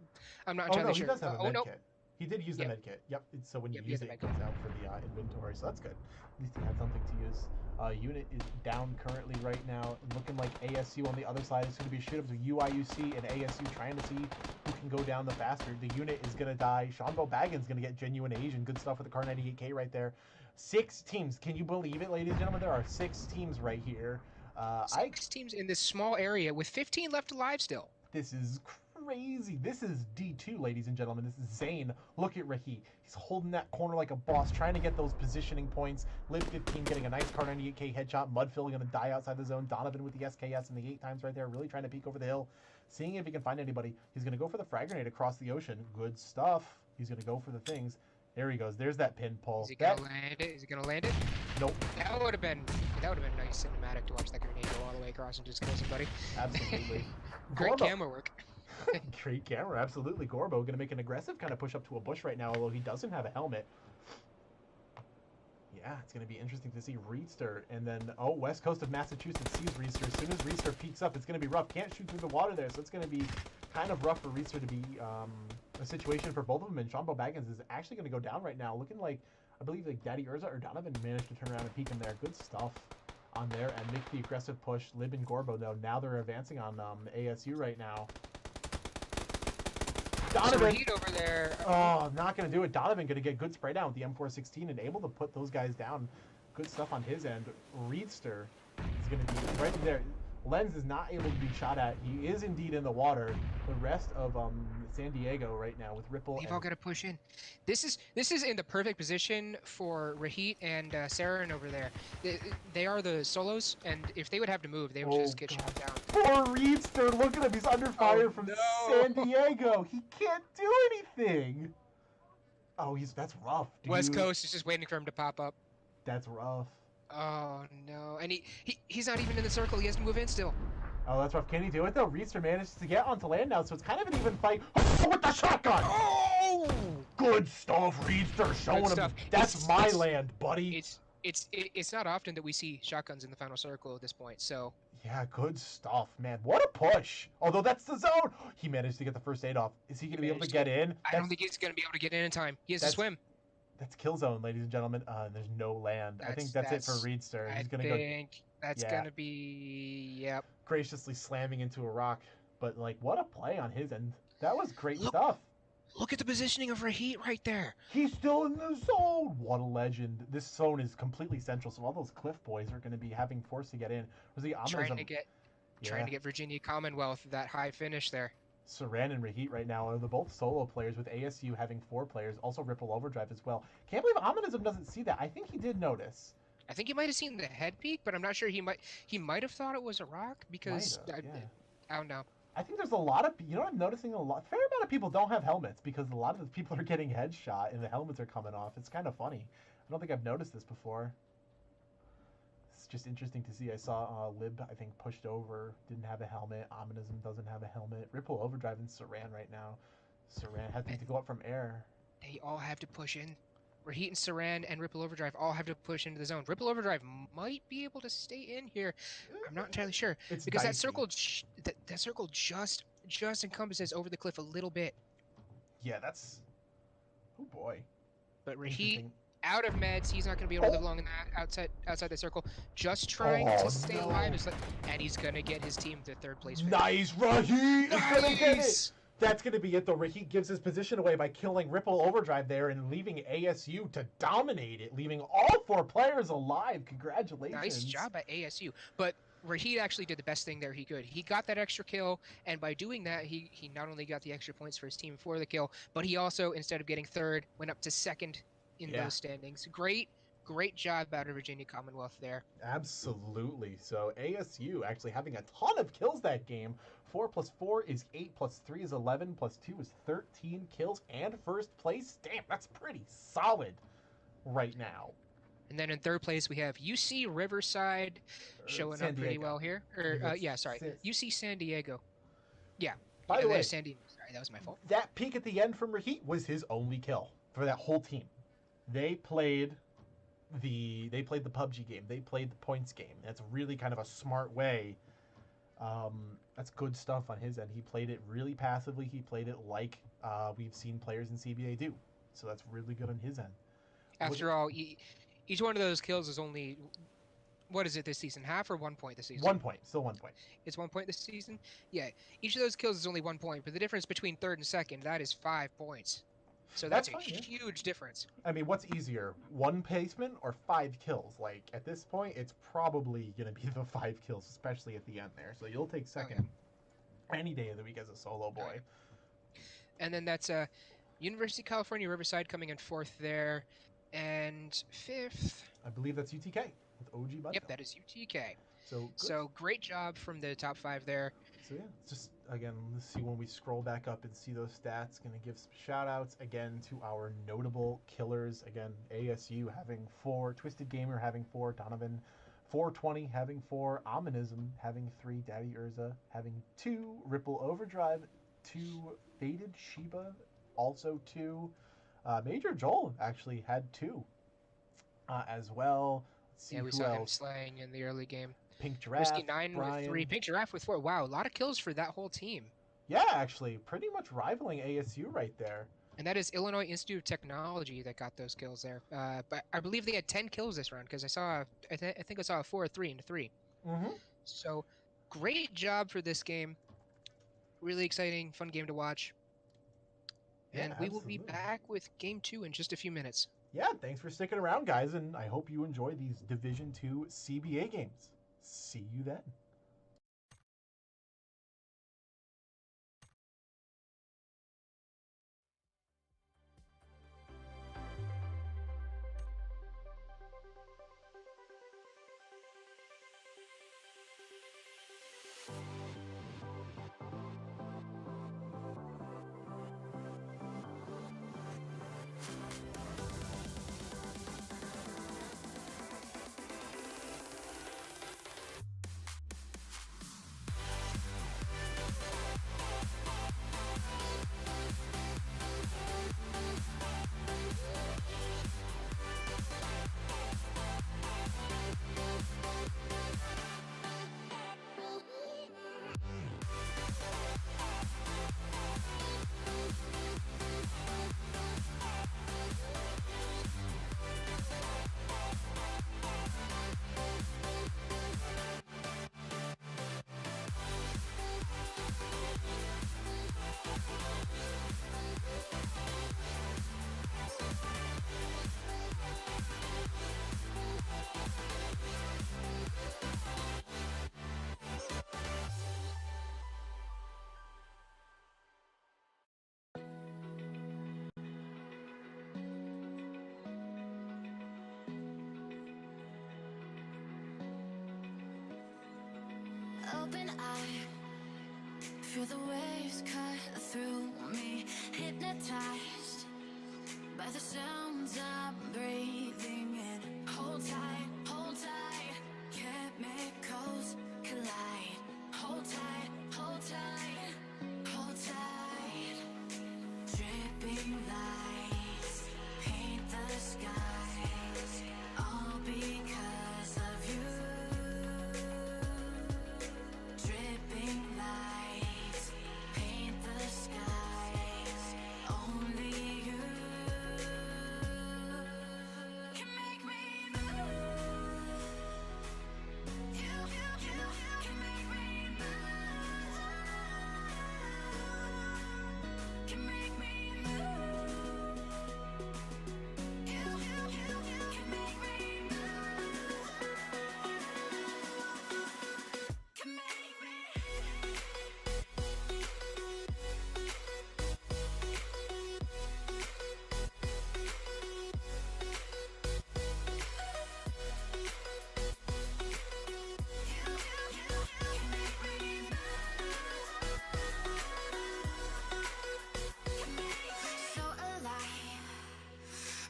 not Oh entirely no, sure. he does have a med no. kit. He did use the Yep. med kit. Yep. So when you Yep, he use has it, the it med goes out for the inventory. So that's good. At least he had something to use. Unit is down currently right now, looking like ASU on the other side. It's going to be a shoot up to UIUC and ASU trying to see who can go down the faster. The unit is going to die. Shambo Baggins going to get Genuine Asian. Good stuff with the Car 98K right there. 6 teams. Can you believe it, ladies and gentlemen? There are 6 teams right here. 6 teams in this small area with 15 left alive still. This is crazy. This is D2, ladies and gentlemen. This is Zane. Look at Rahi. He's holding that corner like a boss, trying to get those positioning points. Lib 15 getting a nice Car 98K headshot. Mudfill going to die outside the zone. Donovan with the SKS and the 8 times right there, really trying to peek over the hill, seeing if he can find anybody. He's going to go for the frag grenade across the ocean. Good stuff. He's going to go for the things. There he goes. There's that pin pull. Is he gonna land it? Is he gonna land it? Nope. That would have been nice cinematic to watch that grenade go all the way across and just kill somebody. Absolutely. Great Gorbo. camera work. Great camera, absolutely. Gorbo going to make an aggressive kind of push up to a bush right now, although he doesn't have a helmet. Yeah, it's going to be interesting to see Reedster. And then, west coast of Massachusetts sees Reedster. As soon as Reedster peeks up, it's going to be rough. Can't shoot through the water there, so it's going to be kind of rough for Reedster to be a situation for both of them. And Shambo Baggins is actually going to go down right now, looking like, I believe, like Daddy Urza or Donovan managed to turn around and peek him there. Good stuff on there and make the aggressive push. Lib and Gorbo, though, now they're advancing on ASU right now. Donovan. Heat over there. Oh, not going to do it. Donovan going to get good spray down with the M416 and able to put those guys down. Good stuff on his end. Reedster is going to be right there. Lens is not able to be shot at. He is indeed in the water. The rest of San Diego right now with Ripple. They've all got to push in. This is in the perfect position for Rahit and Saren over there. They are the solos, and if they would have to move, they would just get shot down. Poor Reedster, look at him. He's under fire from San Diego. He can't do anything. Oh, that's rough, dude. West Coast is just waiting for him to pop up. That's rough. Oh no, and he's not even in the circle. He has to move in still. Oh, that's rough. Can he do it though? Reedster manages to get onto land now, so it's kind of an even fight. Oh, with the shotgun! Oh! Good stuff, Reedster, showing him. That's my land, buddy. It's not often that we see shotguns in the final circle at this point. So yeah, good stuff, man. What a push! Although that's the zone. He managed to get the first aid off. Is he gonna be able to get in? I don't think he's gonna be able to get in time. He has to swim. That's kill zone, ladies and gentlemen. There's no land. I think that's it for Reedster. He's gonna go. I think that's gonna be. Yep. Graciously slamming into a rock, but like, what a play on his end. That was great stuff. Look at the positioning of Rahit right there. He's still in the zone. What a legend. This zone is completely central, so all those Cliff boys are going to be having force to get in. Was the Trying to get Virginia Commonwealth that high finish there. Saran and Rahit right now are the both solo players, with ASU having 4 players, also Ripple Overdrive as well. Can't believe Ominism doesn't see that. I think he did notice. I think he might have seen the head peak, but I'm not sure. He might have thought it was a rock because Yeah. I don't know. I think there's a lot of, you know what I'm noticing, fair amount of people don't have helmets because a lot of the people are getting headshot and the helmets are coming off. It's kind of funny. I don't think I've noticed this before. It's just interesting to see. I saw Lib, I think, pushed over, didn't have a helmet. Ominism doesn't have a helmet. Ripple Overdrive and Saran right now. Saran having to go up from air. They all have to push in. Rahit and Saran and Ripple Overdrive all have to push into the zone. Ripple Overdrive might be able to stay in here. I'm not entirely sure It's because dicey. that circle just encompasses over the cliff a little bit. Yeah, that's... Oh boy. But Rahit Interesting. out of meds, he's not going to be able to live long in that outside the circle. Just trying to stay alive, and he's going to get his team to third place. Nice, Rahit is gonna get it. Nice! That's going to be it, though. Rahit gives his position away by killing Ripple Overdrive there and leaving ASU to dominate it, leaving all 4 players alive. Congratulations. Nice job at ASU. But Rahit actually did the best thing there he could. He got that extra kill, and by doing that, he not only got the extra points for his team for the kill, but he also, instead of getting third, went up to second in those standings. Great job out of Virginia Commonwealth there. Absolutely. So ASU actually having a ton of kills that game. 4 plus 4 is 8, plus 3 is 11, plus 2 is 13 kills and first place. Damn, that's pretty solid right now. And then in third place, we have UC Riverside showing up pretty well here. UC San Diego. Yeah. By the way, San Diego. Sorry, that was my fault. That peak at the end from Rahit was his only kill for that whole team. They played the PUBG game. They played the points game. That's really kind of a smart way. That's good stuff on his end. He played it really passively. He played it like we've seen players in CBA do. So that's really good on his end. After all, each one of those kills is only, what is it this season? Half or 1 point this season? 1 point. Still 1 point. It's 1 point this season? Yeah. Each of those kills is only 1 point, but the difference between third and second, that is 5 points. So that's a huge difference. I mean, what's easier, 1 placement or 5 kills? Like, at this point, it's probably going to be the 5 kills, especially at the end there. So you'll take second any day of the week as a solo boy. And then that's University of California, Riverside coming in 4th there. And 5th... I believe that's UTK with OG Bud. Yep, that is UTK. So, so great job from the top 5 there. So yeah, just again, let's see when we scroll back up and see those stats. Going to give some shout outs again to our notable killers. Again, ASU having 4, Twisted Gamer having 4, Donovan 420 having 4, Ominism having 3, Daddy Urza having 2, Ripple Overdrive 2, Faded Shiba also 2, Major Joel actually had 2 as well. Let's see we saw him slaying in the early game. Pink Giraffe, Whiskey 9 Brian. with 3, Pink Giraffe with 4. Wow, a lot of kills for that whole team. Yeah, actually, pretty much rivaling ASU right there. And that is Illinois Institute of Technology that got those kills there. But I believe they had 10 kills this round because I think I saw a 4-3 into 3. Mm-hmm. So great job for this game. Really exciting, fun game to watch. And we will be back with Game 2 in just a few minutes. Yeah, thanks for sticking around, guys, and I hope you enjoy these Division 2 CBA games. See you then. open eye, feel the waves cut through me, hypnotized by the sounds I'm breathing in. Hold tight, chemicals collide. Hold tight, hold tight. Dripping lights paint the skies, all because of you. Dripping lights paint the skies, only you can make me move. You can make me move. Can make me move. You can make me move. Can make me. So alive,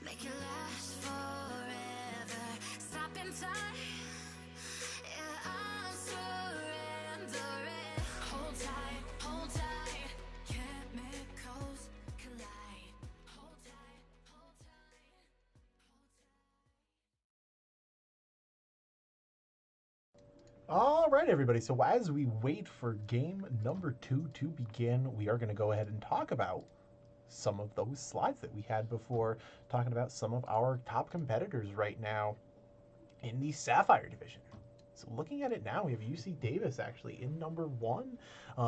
make it last forever. Stop in time, yeah, I'm surrendering. Hold tight, chemicals collide. Hold tight, hold tight, hold tight. All right, everybody. So as we wait for game number 2 to begin, we are going to go ahead and talk about some of those slides that we had before, talking about some of our top competitors right now in the Sapphire division. So looking at it now, we have UC Davis actually in number 1.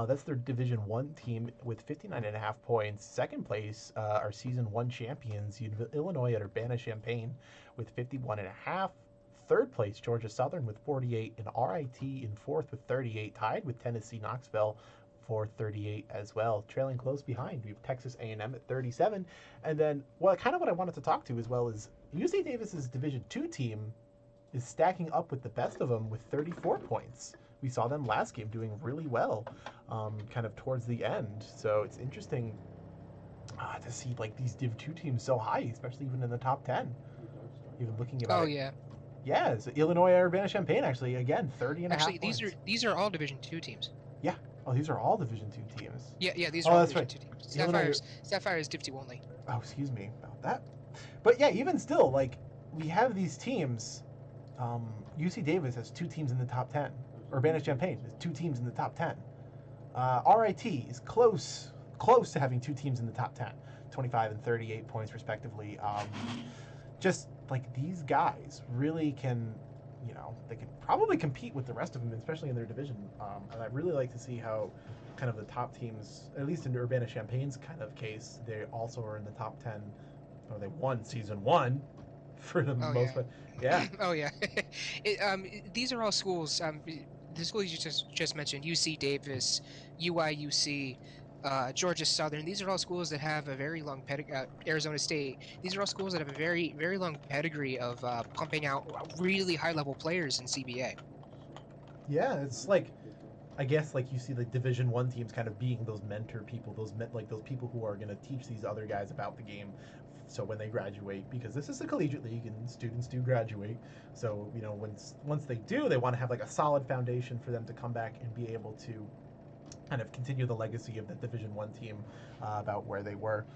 That's their Division 1 team with 59.5 points. Second place, our Season 1 champions, Illinois at Urbana-Champaign with 51.5. Third place, Georgia Southern with 48, and RIT in fourth with 38, tied with Tennessee Knoxville for 38 as well. Trailing close behind, we have Texas A&M at 37. And then, what I wanted to talk to as well is UC Davis's Division 2 team is stacking up with the best of them with 34 points. We saw them last game doing really well, kind of towards the end. So it's interesting to see like these Div 2 teams so high, especially even in the top 10. Even looking about Oh it. yeah. Yeah, so Illinois Urbana-Champaign actually, again, 30 and a half Actually, points. these are all Division 2 teams. Yeah. Oh, these are all Division 2 teams. Yeah, these Oh, are all that's Division right. 2 teams. Sapphire is Div 2 only. Oh, excuse me about that. But yeah, even still, like, we have these teams. UC Davis has 2 teams in the top 10. Urbana-Champaign has 2 teams in the top 10. RIT is close to having 2 teams in the top 10, 25 and 38 points respectively. Just like these guys really can, they can probably compete with the rest of them, especially in their division. And I'd really like to see how kind of the top teams, at least in Urbana-Champaign's kind of case, they also are in the top 10, or they won Season 1 for the most part. Yeah. Oh yeah. These are all schools. The schools you just mentioned: UC Davis, UIUC, Georgia Southern. These are all schools that have a very long Arizona State. These are all schools that have a very long pedigree of pumping out really high level players in CBA. Yeah, it's like, I guess, like you see the Division 1 teams kind of being those mentor people, those people who are going to teach these other guys about the game. So when they graduate, because this is a collegiate league and students do graduate, so once they do, they want to have like a solid foundation for them to come back and be able to kind of continue the legacy of the Division 1 team about where they were.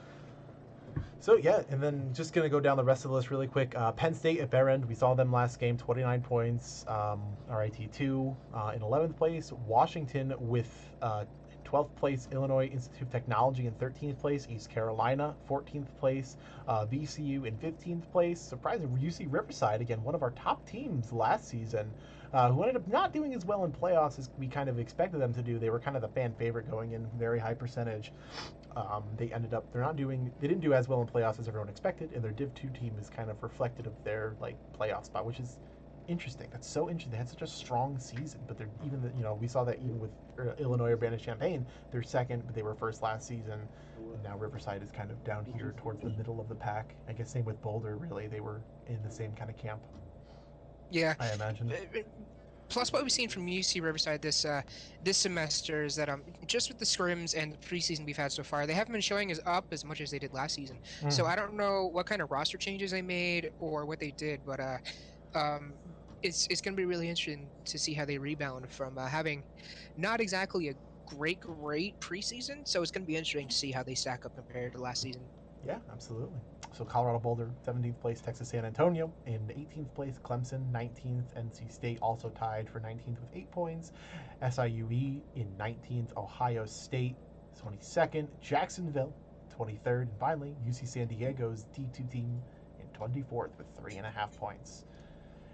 So yeah, and then just gonna go down the rest of the list really quick. Penn State at Behrend, we saw them last game, 29 points. RIT2 in 11th place. Washington with 12th place. Illinois Institute of Technology in 13th place. East Carolina 14th place. VCU in 15th place. Surprisingly, UC Riverside, again, one of our top teams last season, who ended up not doing as well in playoffs as we kind of expected them to do. They were kind of the fan favorite going in, very high percentage. They didn't do as well in playoffs as everyone expected, and their Div 2 team is kind of reflected of their like playoff spot, which is interesting. That's so interesting. They had such a strong season, but they're we saw that even with Illinois Urbana-Champaign, they're second, but they were first last season, and now Riverside is kind of down here towards the middle of the pack. I guess same with Boulder. Really, they were in the same kind of camp. Yeah, I imagine. Plus, what we've seen from UC Riverside this semester is that just with the scrims and the preseason we've had so far, they haven't been showing us up as much as they did last season. So I don't know what kind of roster changes they made or what they did, but it's going to be really interesting to see how they rebound from having not exactly a great preseason. So it's going to be interesting to see how they stack up compared to last season. Yeah, absolutely. So Colorado Boulder, 17th place, Texas San Antonio. In 18th place, Clemson. 19th, NC State, also tied for 19th with 8 points. SIUE in 19th, Ohio State, 22nd. Jacksonville, 23rd. And finally, UC San Diego's D2 team in 24th with 3.5 points.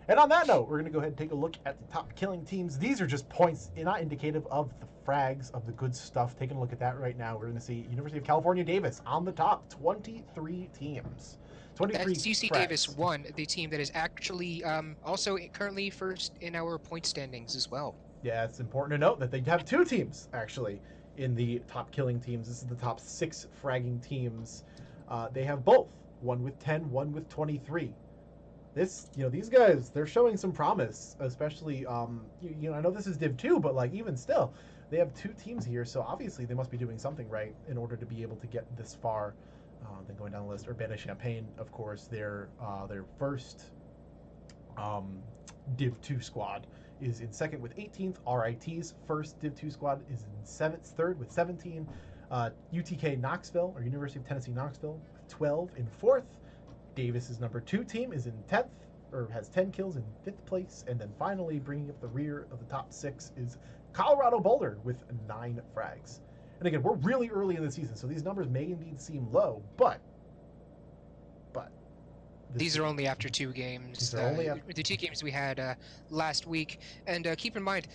And on that note, we're going to go ahead and take a look at the top killing teams. These are just points, not indicative of the frags, of the good stuff. Taking a look at that right now, we're going to see University of California, Davis on the top, 23 teams. 23 That's UC frags. Davis 1, the team that is actually also currently first in our point standings as well. Yeah, it's important to note that they have 2 teams, actually, in the top killing teams. This is the top 6 fragging teams. They have both, one with 10, one with 23. These guys, they're showing some promise, especially, I know this is Div 2, but, like, even still, they have 2 teams here, so obviously they must be doing something right in order to be able to get this far. Then going down the list, Urbana-Champaign, of course, their first Div 2 squad is in second with 18th. RIT's first Div 2 squad is in third with 17. UTK Knoxville, or University of Tennessee Knoxville, with 12 in fourth. Davis's number 2 team is in 10th, or has 10 kills in 5th place. And then finally, bringing up the rear of the top 6 is Colorado Boulder with 9 frags. And again, we're really early in the season, so these numbers may indeed seem low, but these are only after 2 games. These are only after the 2 games we had last week. And keep in mind,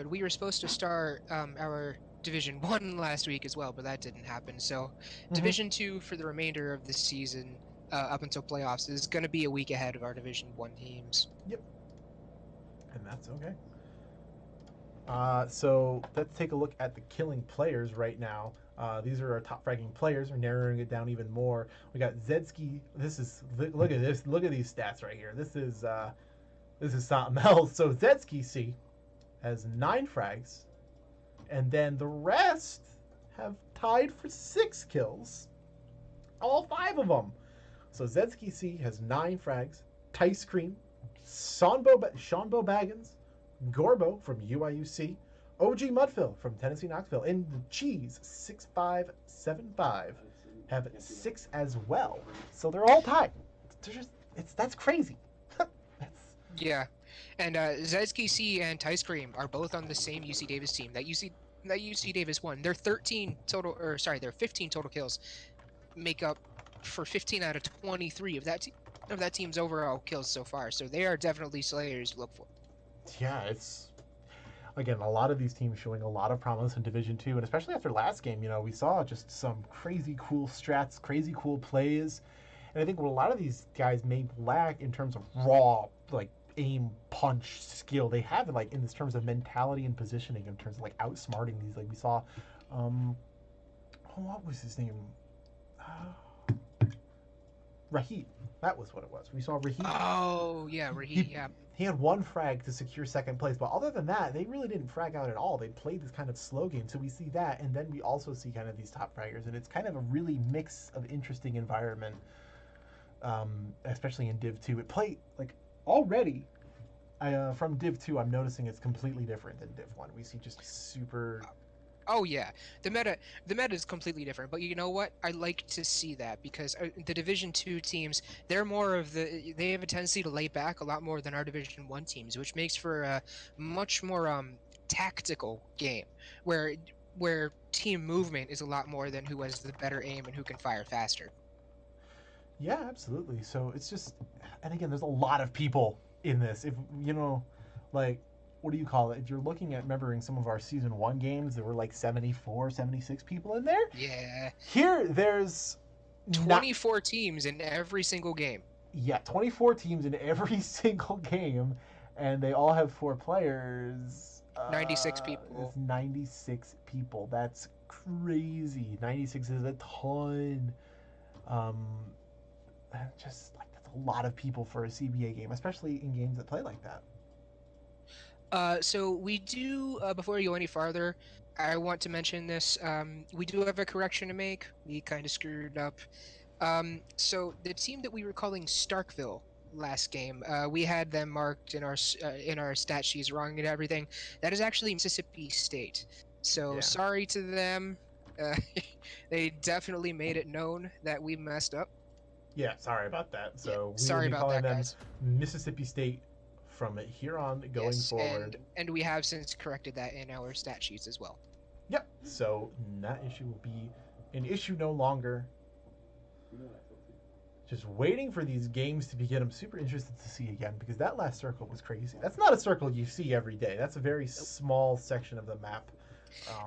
we were supposed to start our Division 1 last week as well, but that didn't happen. So Division 2 for the remainder of the season, up until playoffs, is going to be a week ahead of our Division 1 teams. Yep. And that's okay. So let's take a look at the killing players right now. These are our top fragging players. We're narrowing it down even more. We got Zedski. Look at this. Look at these stats right here. This is something else. So Zedski C has 9 frags, and then the rest have tied for 6 kills. All 5 of them. So Zedski C has 9 frags. Tice Cream, Seanbo Baggins, Gorbo from UIUC, OG Mudfill from Tennessee Knoxville, and the Cheese 6575 have 6 as well. So they're all tied. That's crazy. Yeah, and Zedski C and Tice Cream are both on the same UC Davis team. That UC Davis won. Their 15 total kills make up for 15 out of 23 of that team's overall kills so far. So they are definitely slayers to look for. Yeah, it's, again, a lot of these teams showing a lot of promise in Division 2, and especially after last game, we saw just some crazy cool strats, crazy cool plays. And I think what a lot of these guys may lack in terms of raw, like, aim, punch, skill, they have it, like, in this terms of mentality and positioning, in terms of, like, outsmarting these. Like, we saw, what was his name? Rahid. That was what it was. We saw Rahid. Oh, yeah, Rahid, yeah. He had 1 frag to secure second place, but other than that, they really didn't frag out at all. They played this kind of slow game, so we see that, and then we also see kind of these top fraggers, and it's kind of a really mix of interesting environment, especially in Div 2. It played, like, already, from Div 2, I'm noticing it's completely different than Div 1. We see just super... Oh yeah, the meta is completely different. But you know what? I like to see that because the Division 2 teams, they have a tendency to lay back a lot more than our Division 1 teams, which makes for a much more tactical game where team movement is a lot more than who has the better aim and who can fire faster. Yeah, absolutely. So it's just, and again, there's a lot of people in this. If like, what do you call it? If you're looking at remembering some of our season 1 games, there were like 74, 76 people in there. Yeah. Here, there's 24 teams in every single game. Yeah, 24 teams in every single game, and they all have 4 players. 96 people. It's 96 people. That's crazy. 96 is a ton. Just like, that's a lot of people for a CBA game, especially in games that play like that. So we do, before we go any farther, I want to mention this. We do have a correction to make. We kind of screwed up. So the team that we were calling Starkville last game, we had them marked in our stat sheets wrong and everything. That is actually Mississippi State. So Yeah. sorry to them. Uh, they definitely made it known that we messed up. Yeah, sorry about that. So we sorry will be about calling that, them guys. Mississippi State from here on going Yes, forward. and we have since corrected that in our stat sheets as well. Yep. So that issue will be an issue no longer. Just waiting for these games to begin. I'm super interested to see again because that last circle was crazy. That's not a circle you see every day. That's a very small section of the map.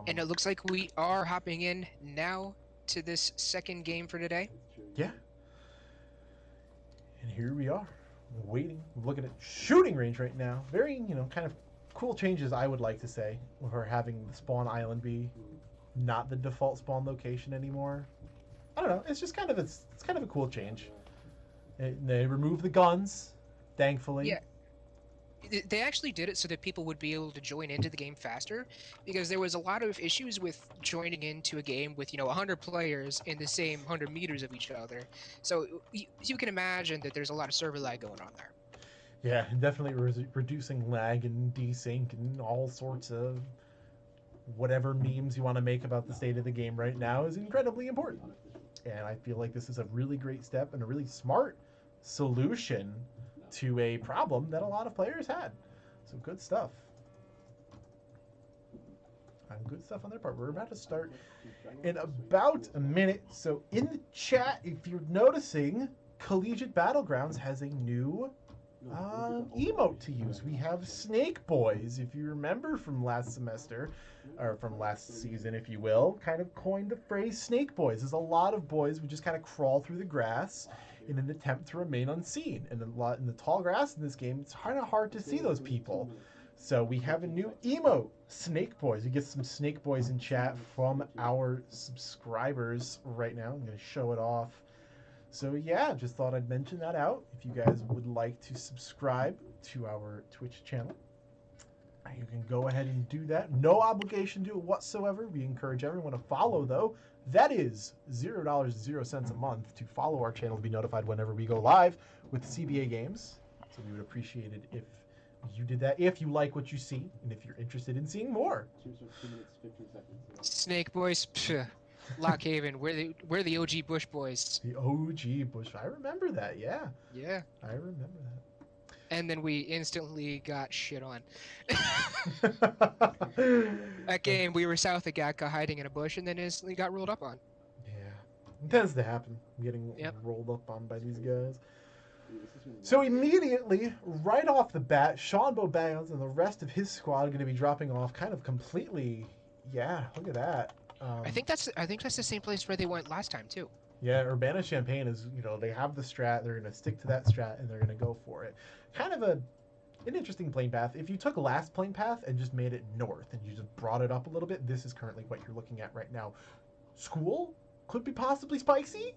And it looks like we are hopping in now to this second game for today. Yeah. And here we are, waiting, looking at shooting range right now. Very, kind of cool changes, I would like to say, for having the spawn island be not the default spawn location anymore. I don't know. It's just kind of it's kind of a cool change. They removed the guns, thankfully. Yeah. They actually did it so that people would be able to join into the game faster, because there was a lot of issues with joining into a game with 100 players in the same 100 meters of each other. So you can imagine that there's a lot of server lag going on there. Yeah, definitely reducing lag and desync and all sorts of whatever memes you want to make about the state of the game right now is incredibly important. And I feel like this is a really great step and a really smart solution to a problem that a lot of players had. So good stuff. Good stuff on their part. We're about to start in about a minute. So in the chat, if you're noticing, Collegiate Battlegrounds has a new emote to use. We have Snake Boys. If you remember from last semester, or from last season, if you will, kind of coined the phrase Snake Boys. There's a lot of boys who just kind of crawl through the grass in an attempt to remain unseen. And in the tall grass in this game, it's kind of hard to see those people. So we have a new emote, Snake Boys. We get some Snake Boys in chat from our subscribers right now. I'm going to show it off. So yeah, just thought I'd mention that out. If you guys would like to subscribe to our Twitch channel, you can go ahead and do that. No obligation to it whatsoever. We encourage everyone to follow, though. That is $0.00 a month to follow our channel to be notified whenever we go live with CBA games. So we would appreciate it if you did that, if you like what you see, and if you're interested in seeing more. Snake Boys, psh, Lockhaven, we're the OG Bush Boys. The OG Bush. I remember that, yeah. Yeah. I remember that. And then we instantly got shit on. That game, we were south of Gatka hiding in a bush and then instantly got rolled up on. Yeah. It tends to happen, getting rolled up on by these guys. So immediately, right off the bat, Sean Bobands and the rest of his squad are going to be dropping off kind of completely. Yeah, look at that. I think that's the same place where they went last time too. Yeah, Urbana Champagne is, they have the strat, they're going to stick to that strat, and they're going to go for it. Kind of an interesting plane path. If you took last plane path and just made it north and you just brought it up a little bit, this is currently what you're looking at right now. School could be possibly spicy.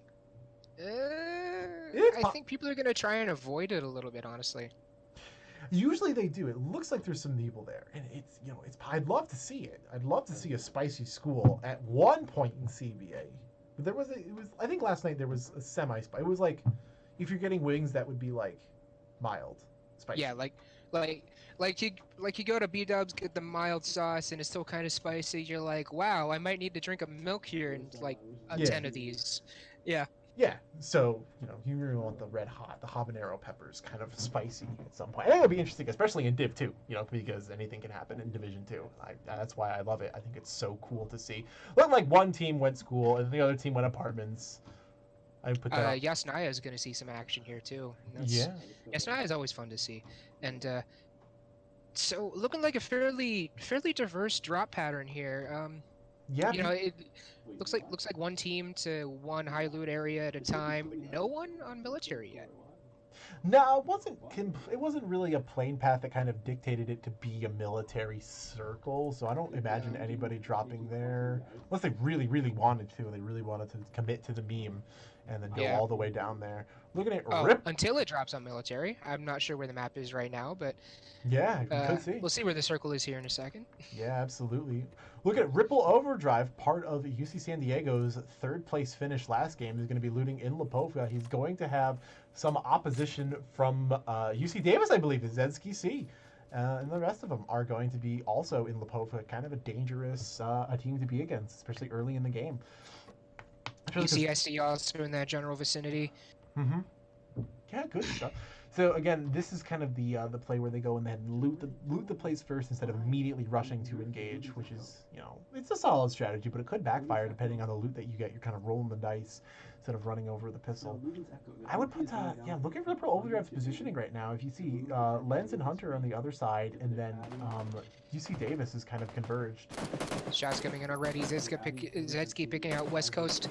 I think people are going to try and avoid it a little bit, honestly. Usually they do. It looks like there's some people there, and it's I'd love to see it. I'd love to see a spicy school at one point in CBA. But I think last night there was a semi-spicy. It was like, if you're getting wings, that would be like mild spicy. Yeah, like you go to B-Dubs, get the mild sauce, and it's still kind of spicy. You're like, wow, I might need to drink a milk here and like 10 of these. Yeah. Yeah, so, you really want the red hot, the habanero peppers kind of spicy at some point. I think it'll be interesting, especially in Div 2, because anything can happen in Division 2. That's why I love it. I think it's so cool to see. Looked like one team went school and the other team went apartments. I put that Yasnaya is going to see some action here, too. Yeah. Yasnaya is always fun to see. And so, looking like a fairly diverse drop pattern here. Yeah. It looks like one team to one high loot area at a time. No one on military yet. No, it wasn't really a plane path that kind of dictated it to be a military circle. So I don't imagine anybody dropping there unless they really, really wanted to. They really wanted to commit to the meme and then go Yeah. all the way down there. Looking at Oh, Rip. until it drops on military. I'm not sure where the map is right now, but Yeah, we could see. we'll see where the circle is here in a second. Yeah, absolutely. Look at Ripple Overdrive, part of UC San Diego's third place finish last game, is going to be looting in Lipovka. He's going to have some opposition from UC Davis, I believe, is Zedski C. And the rest of them are going to be also in Lipovka. Kind of a dangerous a team to be against, especially early in the game. UCSD also in that general vicinity. Mm-hmm. Yeah, good stuff. So again, this is kind of the play where they go and then loot the place first instead of immediately rushing to engage, which is, you know, it's a solid strategy, but it could backfire depending on the loot that you get. You're kind of rolling the dice instead of running over the pistol. I would put look at Ripple Overdrive's positioning right now. If you see Lens and Hunter on the other side, and then UC Davis is kind of converged. Shots coming in already. Zetsky picking out West Coast.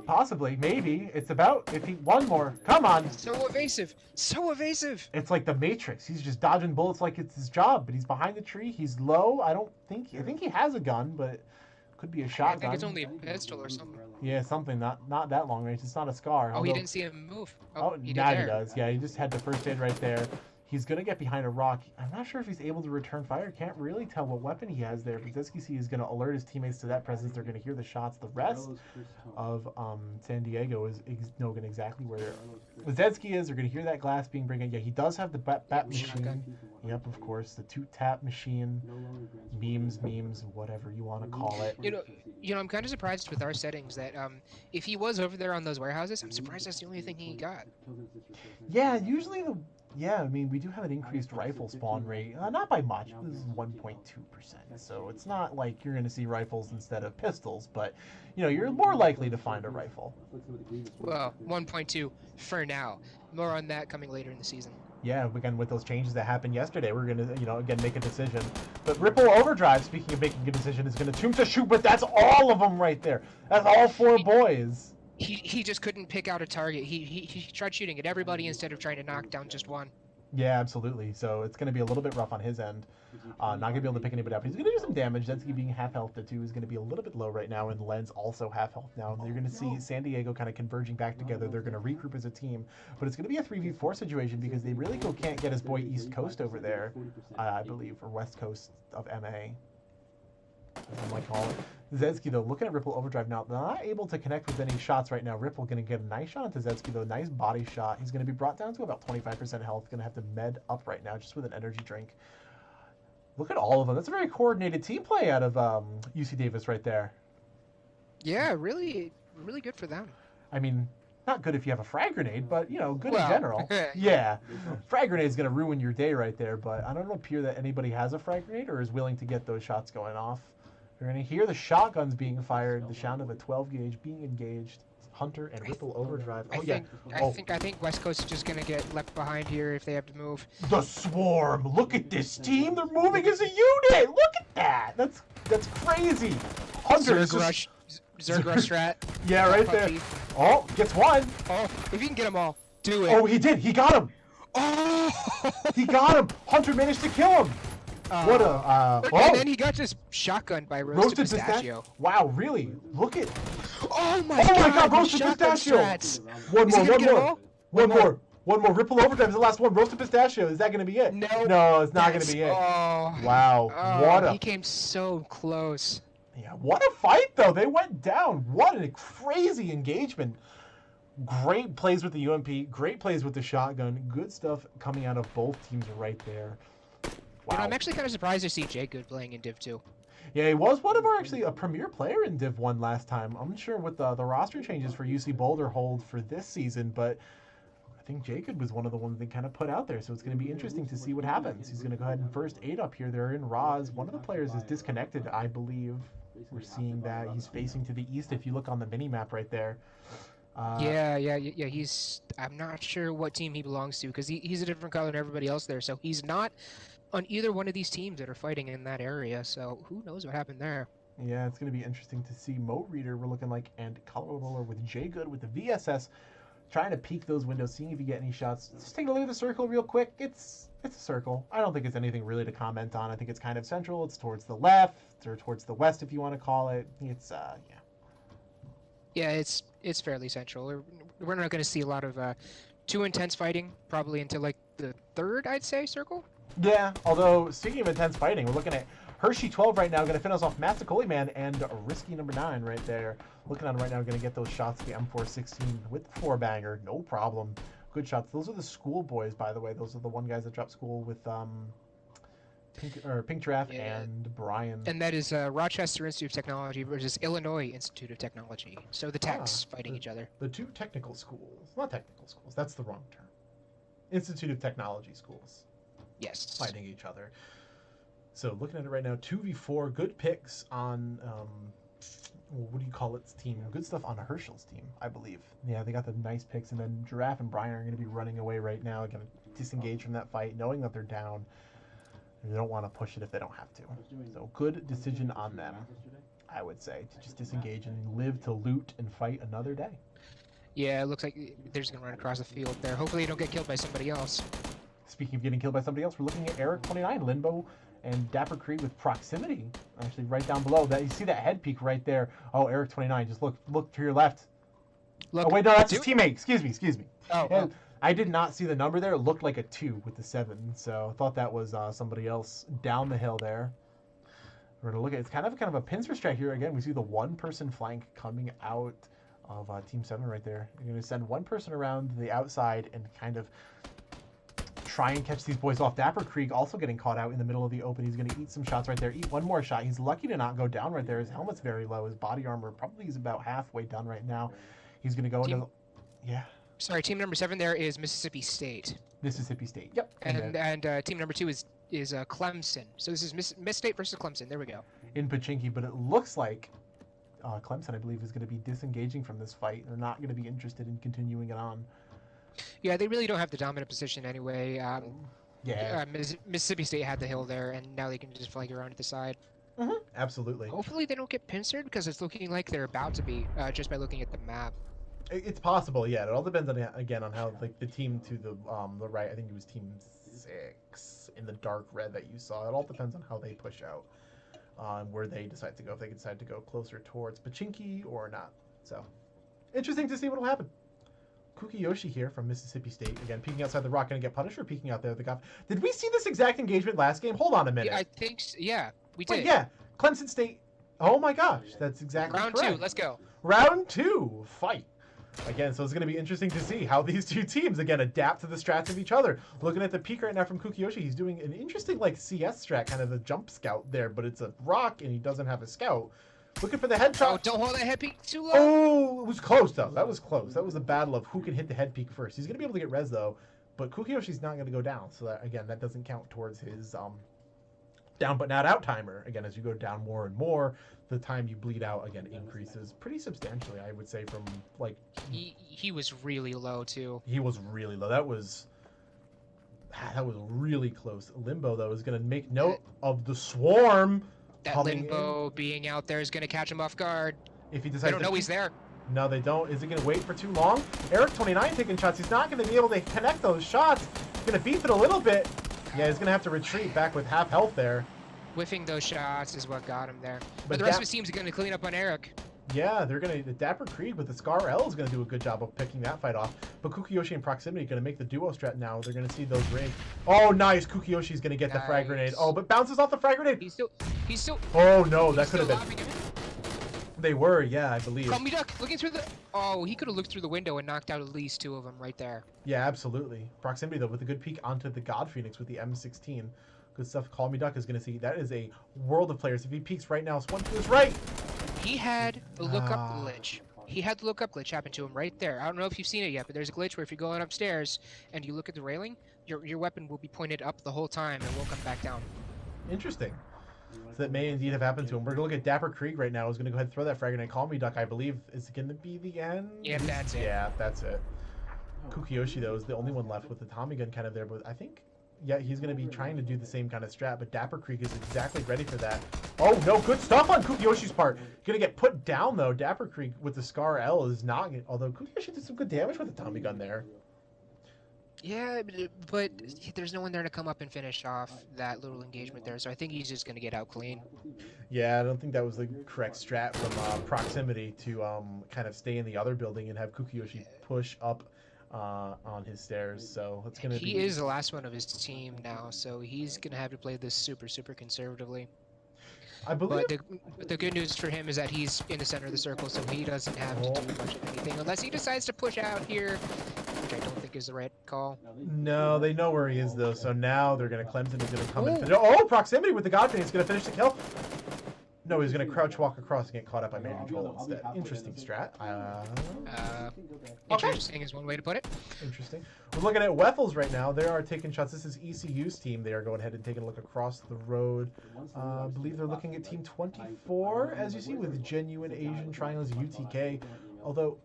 Possibly, maybe. It's about if he one more. Come on. So evasive. So evasive. It's like the Matrix. He's just dodging bullets like it's his job, but he's behind the tree. He's low. I think he has a gun, but it could be a shotgun. I think it's only a pistol or something. Yeah, something not that long range. It's not a scar. Oh, he didn't see him move. Oh, he did now there. he does. Yeah, he just had the first aid right there. He's going to get behind a rock. I'm not sure if he's able to return fire. Can't really tell what weapon he has there. But Zesky is going to alert his teammates to that presence. They're going to hear the shots. The rest of San Diego is knowing exactly where Zetsky is. They're going to hear that glass being broken. Yeah, he does have the bat machine. Shotgun. Yep, of course. The two-tap machine. Memes, whatever you want to call it. You know, I'm kind of surprised with our settings that if he was over there on those warehouses, I'm surprised that's the only thing he got. Yeah, usually I mean, we do have an increased rifle spawn rate. Not by much. This is 1.2%. So it's not like you're going to see rifles instead of pistols, but, you know, you're more likely to find a rifle. Well, 1.2 for now. More on that coming later in the season. Yeah, again, with those changes that happened yesterday, we're going to, you know, again, make a decision. But Ripple Overdrive, speaking of making a decision, is going to choose to shoot, but that's all of them right there. That's all four boys. He just couldn't pick out a target. He tried shooting at everybody instead of trying to knock down just one. Yeah, absolutely. So it's going to be a little bit rough on his end. Not going to be able to pick anybody up. He's going to do some damage. Zetsky being half health too is going to be a little bit low right now, and Lens also half health now. You're going to see San Diego kind of converging back together. They're going to regroup as a team, but it's going to be a 3v4 situation because they really can't get his boy East Coast over there, I believe, or West Coast of MA. I might call it. Zetsky, though, looking at Ripple Overdrive now, they're not able to connect with any shots right now. Ripple going to get a nice shot into Zetsky, though. Nice body shot. He's going to be brought down to about 25% health. Going to have to med up right now just with an energy drink. Look at all of them. That's a very coordinated team play out of UC Davis right there. Yeah, really, really good for them. I mean, not good if you have a frag grenade, but, you know, good Well, in general. Yeah. Frag grenade is going to ruin your day right there, but I don't appear that anybody has a frag grenade or is willing to get those shots going off. You're going to hear the shotguns being fired, the sound of a 12 gauge being engaged. Hunter and Ripple Overdrive. Oh, I think West Coast is just gonna get left behind here if they have to move. The Swarm. Look at this team. They're moving as a unit. Look at that. That's crazy. Hunter is Zerg Rush strat. Yeah, right there. Oh, gets one. Oh, if you can get them all, do it. Oh, he did. He got him. Oh! He got him. Hunter managed to kill him. What a And then he got just shotgunned by roasted pistachio. Wow, really? Look at. Oh my god! Roasted pistachio. Strats. One more. One more. Ripple Overdrive is the last one. Roasted pistachio. Is that going to be it? No, it's not going to be it. Oh. Wow. He came so close. Yeah, what a fight though. They went down. What a crazy engagement. Great plays with the UMP. Great plays with the shotgun. Good stuff coming out of both teams right there. Wow. You know, I'm actually kind of surprised to see Jacob playing in Div 2. Yeah, he was one of our a premier player in Div 1 last time. I'm not sure what the roster changes for UC Boulder hold for this season, but I think Jacob was one of the ones they kind of put out there, so it's going to be interesting to see what happens. He's going to go ahead and first aid up here. They're in Roz. One of the players is disconnected, I believe. We're seeing that. He's facing to the east if you look on the mini-map right there. Yeah. I'm not sure what team he belongs to because he's a different color than everybody else there, so he's not on either one of these teams that are fighting in that area, so who knows what happened there. Yeah, it's going to be interesting to see. Moat Reader, we're looking like, and Colorado Roller with J Good with the VSS, trying to peek those windows, seeing if you get any shots. Just take a look at the circle real quick. It's a circle. I don't think it's anything really to comment on. I think it's kind of central. It's towards the left, or towards the west, if you want to call it. It's, yeah. Yeah, it's fairly central. We're not going to see a lot of too intense fighting probably until like the third, I'd say, circle. Yeah, although speaking of intense fighting, we're looking at Hershey 12 right now, going to finish off Masticoli Man and Risky number 9 right there. Looking at him right now, going to get those shots, the M416 with the 4-banger, no problem. Good shots. Those are the school boys, by the way. Those are the one guys that dropped school with Pink Giraffe and Brian. And that is Rochester Institute of Technology versus Illinois Institute of Technology. So the techs fighting each other. The two technical schools. Not technical schools. That's the wrong term. Institute of Technology schools. Yes. Fighting each other. So looking at it right now, 2v4, good picks on, what do you call its team? Good stuff on Herschel's team, I believe. Yeah, they got the nice picks, and then Giraffe and Brian are going to be running away right now, going to disengage from that fight, knowing that they're down. They don't want to push it if they don't have to. So good decision on them, I would say, to just disengage and live to loot and fight another day. Yeah, it looks like they're just going to run across the field there. Hopefully they don't get killed by somebody else. Speaking of getting killed by somebody else, we're looking at Eric 29, Limbo, and Dapper Creed with proximity. Actually, right down below. That you see that head peek right there. Oh, Eric 29, just look to your left. Look, oh wait, no, that's his teammate. Excuse me. Oh, I did not see the number there. It looked like a 2 with the 7, so I thought that was somebody else down the hill there. We're gonna look at it's kind of a pincer strike here again. We see the 1-person flank coming out of Team 7 right there. You're gonna send 1 person around the outside and kind of try and catch these boys off. Dapper Krieg also getting caught out in the middle of the open. He's going to eat some shots right there. Eat one more shot. He's lucky to not go down right there. His helmet's very low. His body armor probably is about halfway done right now. He's going to go into... Yeah. Sorry, team number 7 there is Mississippi State. Mississippi State. Yep. And team number 2 is Clemson. So this is Miss State versus Clemson. There we go. In Pachinki, but it looks like Clemson, I believe, is going to be disengaging from this fight. They're not going to be interested in continuing it on. Yeah, they really don't have the dominant position anyway. Mississippi State had the hill there, and now they can just flank around to the side. Mm-hmm. Absolutely. Hopefully they don't get pincered, because it's looking like they're about to be, just by looking at the map. It's possible, yeah. It all depends on how like the team to the right. I think it was team 6 in the dark red that you saw. It all depends on how they push out, where they decide to go. If they decide to go closer towards Pachinki or not. So interesting to see what will happen. Kukiyoshi here from Mississippi State. Again, peeking outside the rock, going to get punished, or peeking out there. Did we see this exact engagement last game? Hold on a minute. Yeah, I think so. Yeah, we did. Wait, yeah. Clemson State. Oh my gosh, that's exactly Round correct. 2, let's go. Round 2, fight. Again, so it's going to be interesting to see how these two teams, again, adapt to the strats of each other. Looking at the peak right now from Kukiyoshi, he's doing an interesting, like, CS strat, kind of a jump scout there, but it's a rock, and he doesn't have a scout. Looking for the headshot. Oh, don't hold that head peek too low. Oh, it was close, though. That was close. That was a battle of who can hit the head peek first. He's going to be able to get res, though, but Kukiyoshi's not going to go down. So, that, again, that doesn't count towards his down but not out timer. Again, as you go down more and more, the time you bleed out, again, increases pretty substantially, I would say, from, like... He was really low, too. He was really low. That was really close. Limbo, though, is going to make note of the swarm. That Limbo being out there is going to catch him off guard. If he decides they don't know he's there. No, they don't. Is he going to wait for too long? Eric 29 taking shots. He's not going to be able to connect those shots. He's going to beef it a little bit. Yeah, he's going to have to retreat back with half health there. Whiffing those shots is what got him there. But the rest of his team's going to clean up on Eric. Yeah, they're going to... Dapper Creed with the Scar L is going to do a good job of picking that fight off. But Kukiyoshi in proximity going to make the duo strat now. They're going to see those raids. Oh, nice. Kukiyoshi's going to get the frag grenade. Oh, but bounces off the frag grenade. He's still... Oh, no, that could have been... They were, yeah, I believe. Call me duck, looking through the... Oh, he could have looked through the window and knocked out at least 2 of them right there. Yeah, absolutely. Proximity, though, with a good peek onto the God Phoenix with the M16. Good stuff. Call Me Duck is going to see. That is a world of players. If he peeks right now, it's one to his right. He had the look-up glitch. He had the look-up glitch happen to him right there. I don't know if you've seen it yet, but there's a glitch where if you're going upstairs and you look at the railing, your weapon will be pointed up the whole time and won't come back down. Interesting. So that may indeed have happened to him. We're going to look at Dapper Krieg right now. He's going to go ahead and throw that frag grenade. Call Me Duck, I believe, is going to be the end. Yeah, that's it. Yeah, that's it. Kukiyoshi, though, is the only one left with the Tommy gun kind of there, but I think... Yeah, he's going to be trying to do the same kind of strat, but Dapper Krieg is exactly ready for that. Oh, no, good stuff on Kukiyoshi's part. Going to get put down, though. Dapper Krieg with the Scar L is not... Although Kukiyoshi did some good damage with the Tommy gun there. Yeah, but there's no one there to come up and finish off that little engagement there, so I think he's just gonna get out clean. Yeah, I don't think that was the correct strat from proximity to kind of stay in the other building and have Kukiyoshi push up on his stairs. So it's going to He be. is the last one of his team now, so he's gonna have to play this super conservatively. I believe. But the good news for him is that he's in the center of the circle, so he doesn't have to do much of anything unless he decides to push out here, which I don't think is the right call. No, they know where he is though. So now they're going to Clemson is going to come and finish. Oh, proximity with the God Thing. He's going to finish the kill. No, he's going to crouch walk across and get caught up by Major Joel instead. Interesting strat. Interesting is one way to put it. Interesting. We're looking at Weffels right now. They are taking shots. This is ECU's team. They are going ahead and taking a look across the road. I believe they're looking at Team 24, as you see, with Genuine Asian Triangles UTK. Although,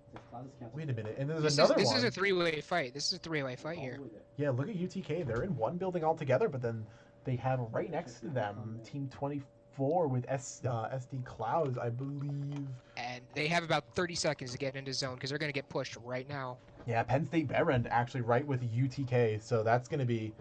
wait a minute. And there's another one. This is a three-way fight. This is a three-way fight here. Yeah, look at UTK. They're in one building altogether, but then they have right next to them Team 24 with SD Clouds, I believe. And they have about 30 seconds to get into zone because they're going to get pushed right now. Yeah, Penn State Berend actually right with UTK, so that's going to be...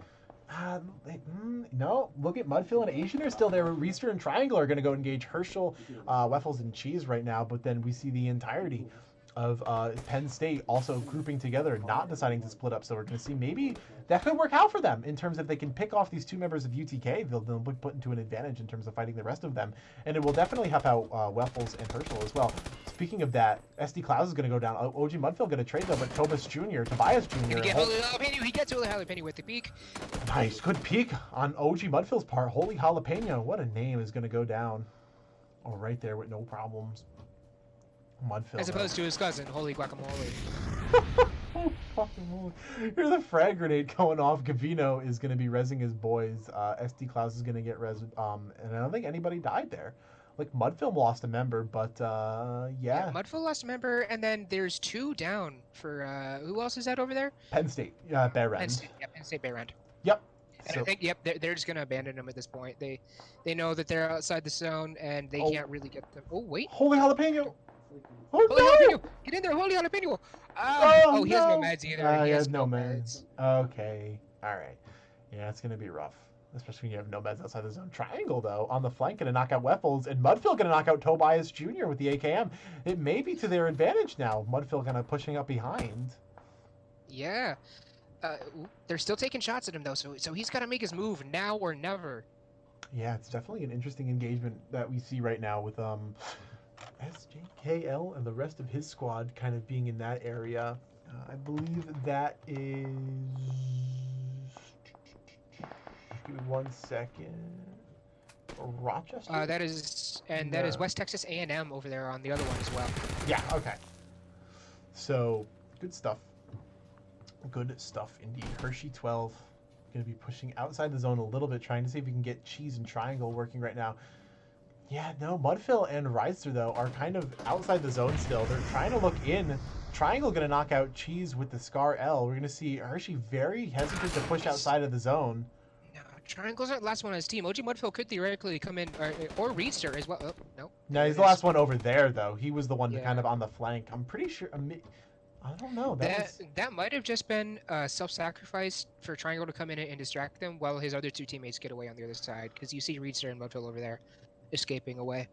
no, look at Mudfill and Asian are still there. Reister and Triangle are going to go engage Herschel, Weffels, and Cheese right now, but then we see the entirety of Penn State also grouping together, not deciding to split up. So we're going to see maybe that could work out for them in terms of they can pick off these two members of UTK. They'll be put into an advantage in terms of fighting the rest of them. And it will definitely help out Weffels and Herschel as well. Speaking of that, SD Clouds is going to go down. OG Mudfield going to trade though, but Tobias Jr., Gonna get Holy Jalapeno. He gets Holy Jalapeno with the peek. Nice, good peek on OG Mudfield's part. Holy Jalapeno, what a name, is going to go down. Oh, right there with no problems. Mudfield. As opposed to his cousin, Holy Guacamole. Oh, fucking holy. Here's the frag grenade going off. Gavino is going to be rezzing his boys. SD Klaus is going to get res. And I don't think anybody died there. Like, Mudfilm lost a member, but yeah. Mudfill lost a member, and then there's two down for, who else is that over there? Penn State, Berend. Penn State Berend. Yep. And So, I think, they're just going to abandon them at this point. They know that they're outside the zone, and they can't really get them. Oh, wait. Holy Jalapeno! Holy Oh, no! Jalapeno! Get in there, Holy Jalapeno! Oh, he has no no. meds either. He has no meds. Okay. All right. Yeah, it's going to be rough. Especially when you have no meds outside the zone. Triangle, though, on the flank, going to knock out Weffels. And Mudfield going to knock out Tobias Jr. with the AKM. It may be to their advantage now. Mudfield kind of pushing up behind. Yeah. They're still taking shots at him, though, so he's got to make his move now or never. Yeah, it's definitely an interesting engagement that we see right now with SJKL and the rest of his squad kind of being in that area. I believe that is... Give me 1 second. Rochester? That is West Texas A&M over there on the other one as well. Yeah, okay. So, good stuff. Good stuff indeed. Hershey 12 going to be pushing outside the zone a little bit, trying to see if we can get Cheese and Triangle working right now. Yeah, no, Mudfill and Reister, though, are kind of outside the zone still. They're trying to look in. Triangle going to knock out Cheese with the Scar L. We're going to see Hershey very hesitant to push outside of the zone. No, Triangle's not the last one on his team. OG Mudfill could theoretically come in, or Reister as well. Oh, no. No, he's the last one over there, though. He was the one kind of on the flank. I'm pretty sure... I don't know. That might have just been self-sacrifice for Triangle to come in and distract them while his other two teammates get away on the other side. Because you see Reister and Mudfill over there escaping away.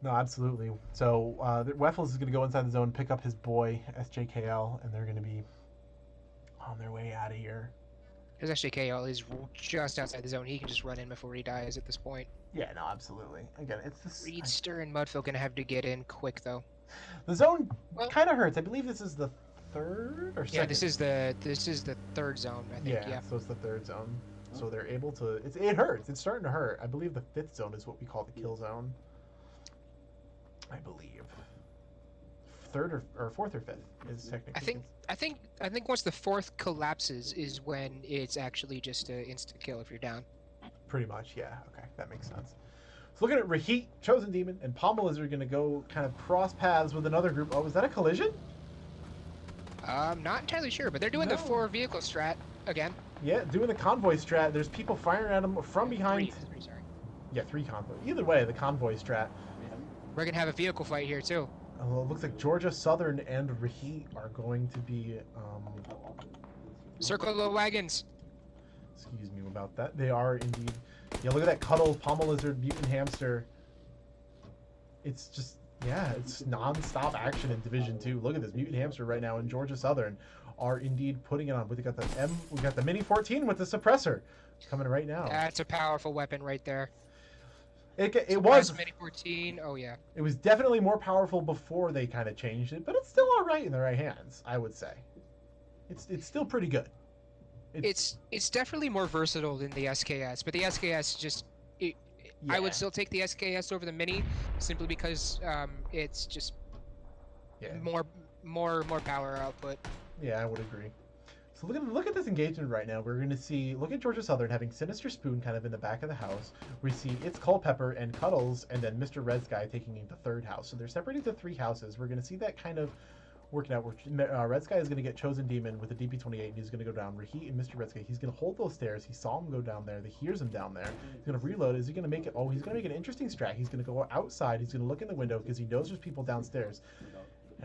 No, absolutely. So Weffels is going to go inside the zone, pick up his boy, SJKL, and they're going to be on their way out of here. Because SJKL is just outside the zone. He can just run in before he dies at this point. Yeah, no, absolutely. Again, it's this... Reister and Mudfill going to have to get in quick, though. The zone kind of hurts. I believe this is the third or second? Yeah, this is the third zone, I think. Yeah. So it's the third zone. So they're able to... It hurts. It's starting to hurt. I believe the fifth zone is what we call the kill zone. I believe. Third or fourth or fifth is technically... I think once the fourth collapses is when it's actually just an instant kill if you're down. Pretty much, yeah. Okay, that makes sense. So looking at Rahit, Chosen Demon, and Pomelis are going to go kind of cross paths with another group. Oh, is that a collision? I'm not entirely sure, but they're doing the 4-vehicle strat again. Yeah, doing the convoy strat. There's people firing at them from behind. Three, sorry. Yeah, 3 convoy. Either way, the convoy strat. We're going to have a vehicle fight here, too. Well, it looks like Georgia Southern and Rahit are going to be Circle the wagons. Excuse me about that. They are indeed. Yeah, look at that Cuddle, Pommel Lizard, Mutant Hamster. It's just, yeah, it's non-stop action in Division 2. Look at this. Mutant Hamster right now and Georgia Southern are indeed putting it on. We got the Mini 14 with the suppressor coming right now. That's a powerful weapon right there. It was Mini 14. Oh yeah. It was definitely more powerful before they kind of changed it, but it's still all right in the right hands, I would say. It's still pretty good. It's definitely more versatile than the SKS, but the SKS just I would still take the SKS over the Mini simply because it's just more power output. Yeah, I would agree. So look at this engagement right now. We're going to see, look at Georgia Southern having Sinister Spoon kind of in the back of the house. We see It's Culpepper and Cuddles, and then Mr. Red Sky taking the third house. So they're separated to 3 houses. We're going to see that kind of working out. Red Sky is going to get Chosen Demon with a DP28, and he's going to go down. Raheat and Mr. Red Sky, he's going to hold those stairs. He saw him go down there. He hears him down there. He's going to reload. Is he going to make it? Oh, he's going to make an interesting strat. He's going to go outside. He's going to look in the window because he knows there's people downstairs.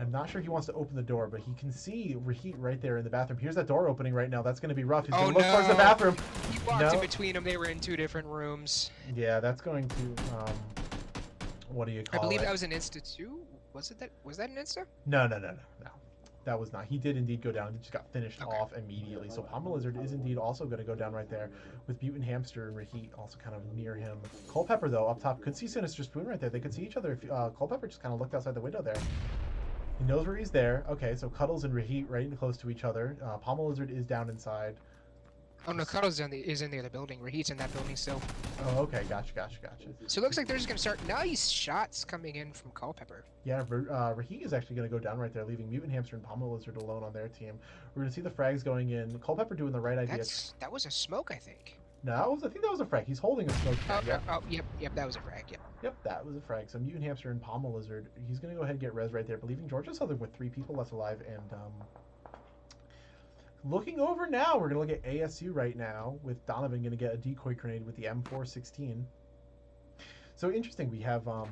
I'm not sure he wants to open the door, but he can see Raheat right there in the bathroom. Here's that door opening right now. That's going to be rough. He's going to look towards the bathroom. He walked in between them. They were in 2 different rooms. Yeah, that's going to, what do you call it? I believe that was an Insta too. Was that an Insta? No. That was not. He did indeed go down. He just got finished off immediately. So Pommel Lizard is indeed also going to go down right there with Mutant Hamster and Raheat also kind of near him. Culpepper, though, up top, could see Sinister Spoon right there. They could see each other. If Culpepper just kind of looked outside the window there. He knows where he's there. Okay, so Cuddles and Raheat right close to each other. Pommel Lizard is down inside. Oh no, Cuddles is in the other building. Raheat's in that building still. Oh, okay, gotcha. So it looks like they're just gonna start nice shots coming in from Culpepper. Yeah, Raheat is actually going to go down right there, leaving Mutant Hamster and Pommel Lizard alone on their team. We're going to see the frags going in. Culpepper doing the right idea. That was a smoke, I think. No, I think that was a frag. He's holding a smoke. Yep, that was a frag. Yep, that was a frag. So Mutant Hamster and Pommel Lizard, he's going to go ahead and get res right there, but leaving Georgia Southern with 3 people left alive. And looking over now, we're going to look at ASU right now, with Donovan going to get a decoy grenade with the M416. So interesting, we have, what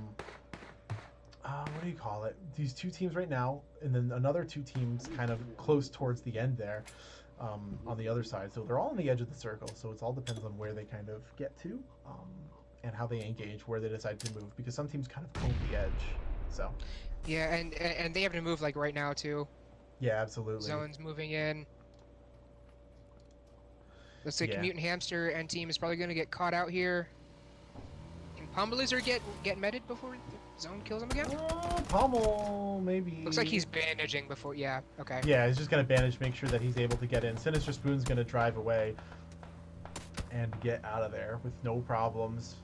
do you call it? These 2 teams right now, and then another 2 teams kind of close towards the end there. On the other side, so they're all on the edge of the circle, so it all depends on where they kind of get to and how they engage, where they decide to move, because some teams kind of comb the edge. So yeah, and they have to move like right now too. Yeah, absolutely. Zone's moving in. Looks like Mutant Hamster and team is probably going to get caught out here. Can Pommel Lizard get meted before the zone kills him again? Pommel, maybe. Looks like he's bandaging before. Yeah, okay. Yeah, he's just going to bandage, make sure that he's able to get in. Sinister Spoon's going to drive away and get out of there with no problems.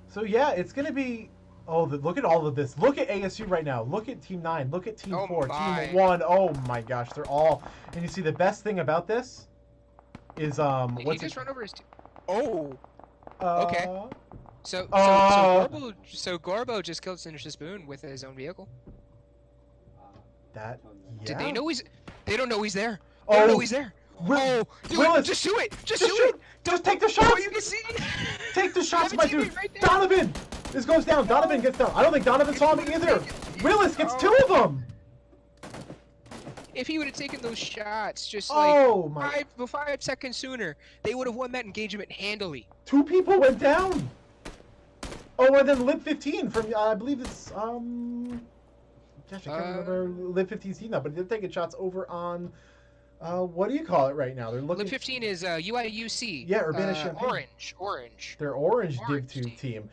So yeah, it's going to be... Oh, look at all of this. Look at ASU right now. Look at Team 9. Look at Team 4. My. Team 1. Oh my gosh, they're all... And you see, the best thing about this is... Did he just run over his team? Oh! Okay. So Gorbo just killed Sinister Spoon with his own vehicle. Yeah. Did they know They don't know he's there. Oh, they don't know he's there. Willis, just do it. Just do it. Just take the shots. You can see. Take the shots, my dude. Right Donovan. This goes down. Donovan gets down. I don't think Donovan saw him either. Willis gets 2 of them. If he would have taken those shots just 5 seconds sooner, they would have won that engagement handily. 2 people went down. Oh, and then Lib 15 from I believe it's gosh, I can't remember Lib 15's team now, but they're taking shots over on what do you call it right now? They're looking. Lib 15 is UIUC. Yeah, Urbana-Champaign. Orange. They're Orange Div 2 team.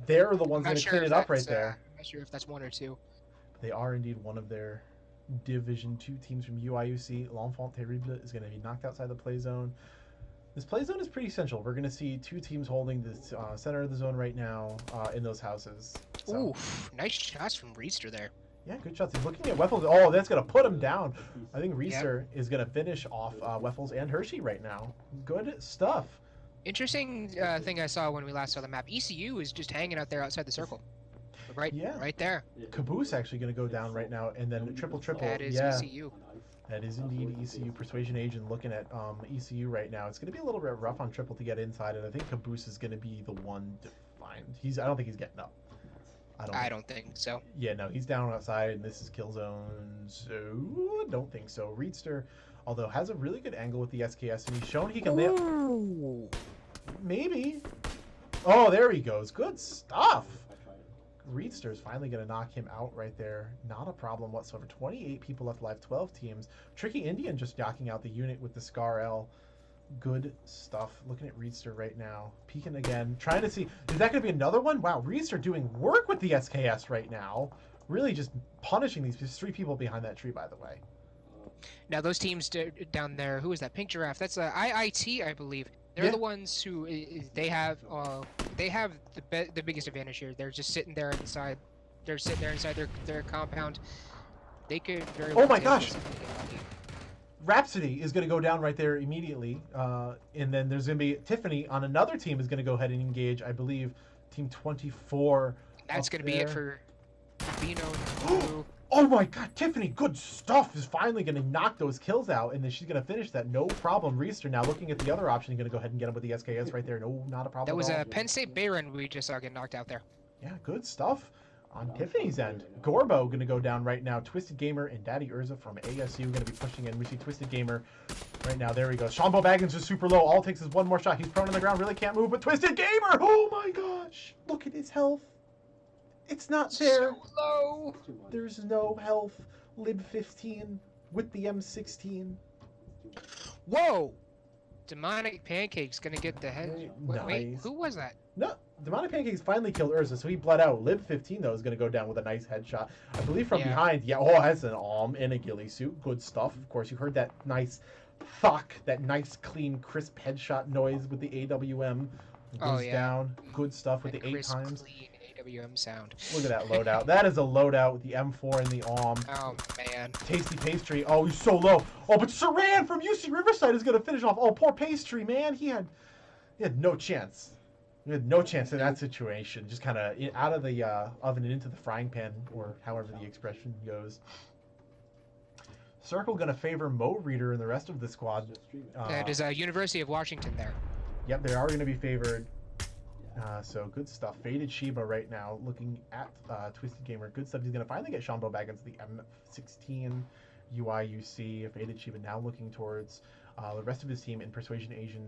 They're the ones going to clean it up right there. I'm not sure if that's 1 or 2. They are indeed one of their Division 2 teams from UIUC. L'Enfant Terrible is going to be knocked outside the play zone. This play zone is pretty essential. We're going to see 2 teams holding the center of the zone right now in those houses. So. Oof, nice shots from Reister there. Yeah, good shots. He's looking at Weffels. Oh, that's going to put him down. I think Reister is going to finish off Weffels and Hershey right now. Good stuff. Interesting thing I saw when we last saw the map. ECU is just hanging out there outside the circle. Right there. Caboose actually going to go down right now, and then triple. That is ECU. That is indeed ECU. Persuasion Agent looking at ECU right now. It's going to be a little bit rough on triple to get inside, and I think Caboose is going to be the one to find. I don't think he's getting up. I don't think so. Yeah, no, he's down outside, and this is kill zone, so I don't think so. Reedster Although has a really good angle with the SKS, and he's shown he can nail. Maybe. Oh, there he goes. Good stuff. Reedster's finally going to knock him out right there. Not a problem whatsoever. 28 people left alive, 12 teams. Tricky Indian just knocking out the unit with the Scar L. Good stuff. Looking at Reedster right now. Peeking again. Trying to see, is that going to be another one? Wow, Reedster doing work with the SKS right now. Really just punishing these 3 people behind that tree, by the way. Now those teams down there, who is that? Pink Giraffe. That's IIT, I believe. They're the ones who they have the biggest advantage here. They're just sitting there inside. They're sitting there inside their compound. They could very well. Oh my gosh! Rhapsody is going to go down right there immediately, and then there's going to be Tiffany on another team is going to go ahead and engage. I believe Team 24. That's going to be it for Vino and Blue. Oh my god, Tiffany, good stuff, is finally going to knock those kills out, and then she's going to finish that, no problem. Reester now looking at the other option, going to go ahead and get him with the SKS right there. No, not a problem. That was a Penn State Baron we just saw get knocked out there. Yeah, good stuff on Tiffany's end. Gorbo going to go down right now. Twisted Gamer and Daddy Urza from ASU going to be pushing in. We see Twisted Gamer right now. There we go. Shombo Baggins is super low. All it takes is one more shot. He's prone on the ground, really can't move, but Twisted Gamer! Oh my gosh! Look at his health. It's not there. So low. There's no health. Lib 15 with the M16. Whoa! Demonic Pancake's gonna get the head. Wait, Nice. who was that? No, Demonic Pancakes finally killed Urza, so he bled out. Lib 15, though, is going to go down with a nice headshot. I believe from behind. Yeah, oh, that's an arm and a ghillie suit. Good stuff. Of course, you heard that nice fuck, that nice, clean, crisp headshot noise with the AWM. Goes down. Good stuff with that the 8 crisp, times. Clean AWM sound. Look at that loadout. That is a loadout with the M4 and the arm. Oh, man. Tasty Pastry. Oh, he's so low. Oh, but Saran from UC Riverside is going to finish off. Oh, poor Pastry, man. He had no chance. He had no chance in that situation. Just kind of out of the oven and into the frying pan, or however the expression goes. Circle going to favor Mo Reader and the rest of the squad. That is University of Washington there. Yep, they are going to be favored. So good stuff. Faded Shiba right now looking at Twisted Gamer. Good stuff. He's going to finally get Shombo back into the M16 UIUC. Faded Shiba now looking towards the rest of his team in Persuasion Asian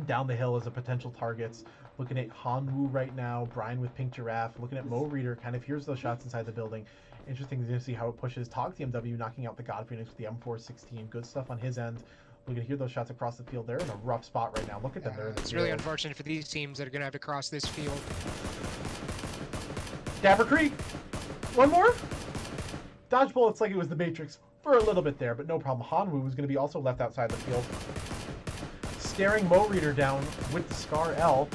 down the hill as a potential targets. Looking at Hanwoo right now. Brian with Pink Giraffe. Looking at Mo Reader. Kind of hears those shots inside the building. Interesting to see how it pushes. Tog TMW knocking out the God Phoenix with the M416. Good stuff on his end. We're going to hear those shots across the field. They're in a rough spot right now. Look at them. They're in the It's really unfortunate for these teams that are going to have to cross this field. Dapper Creek. One more. Dodge bullets like it was the Matrix for a little bit there, but no problem. Hanwoo is going to be also left outside the field. Staring Mo Reader down with the Scar L.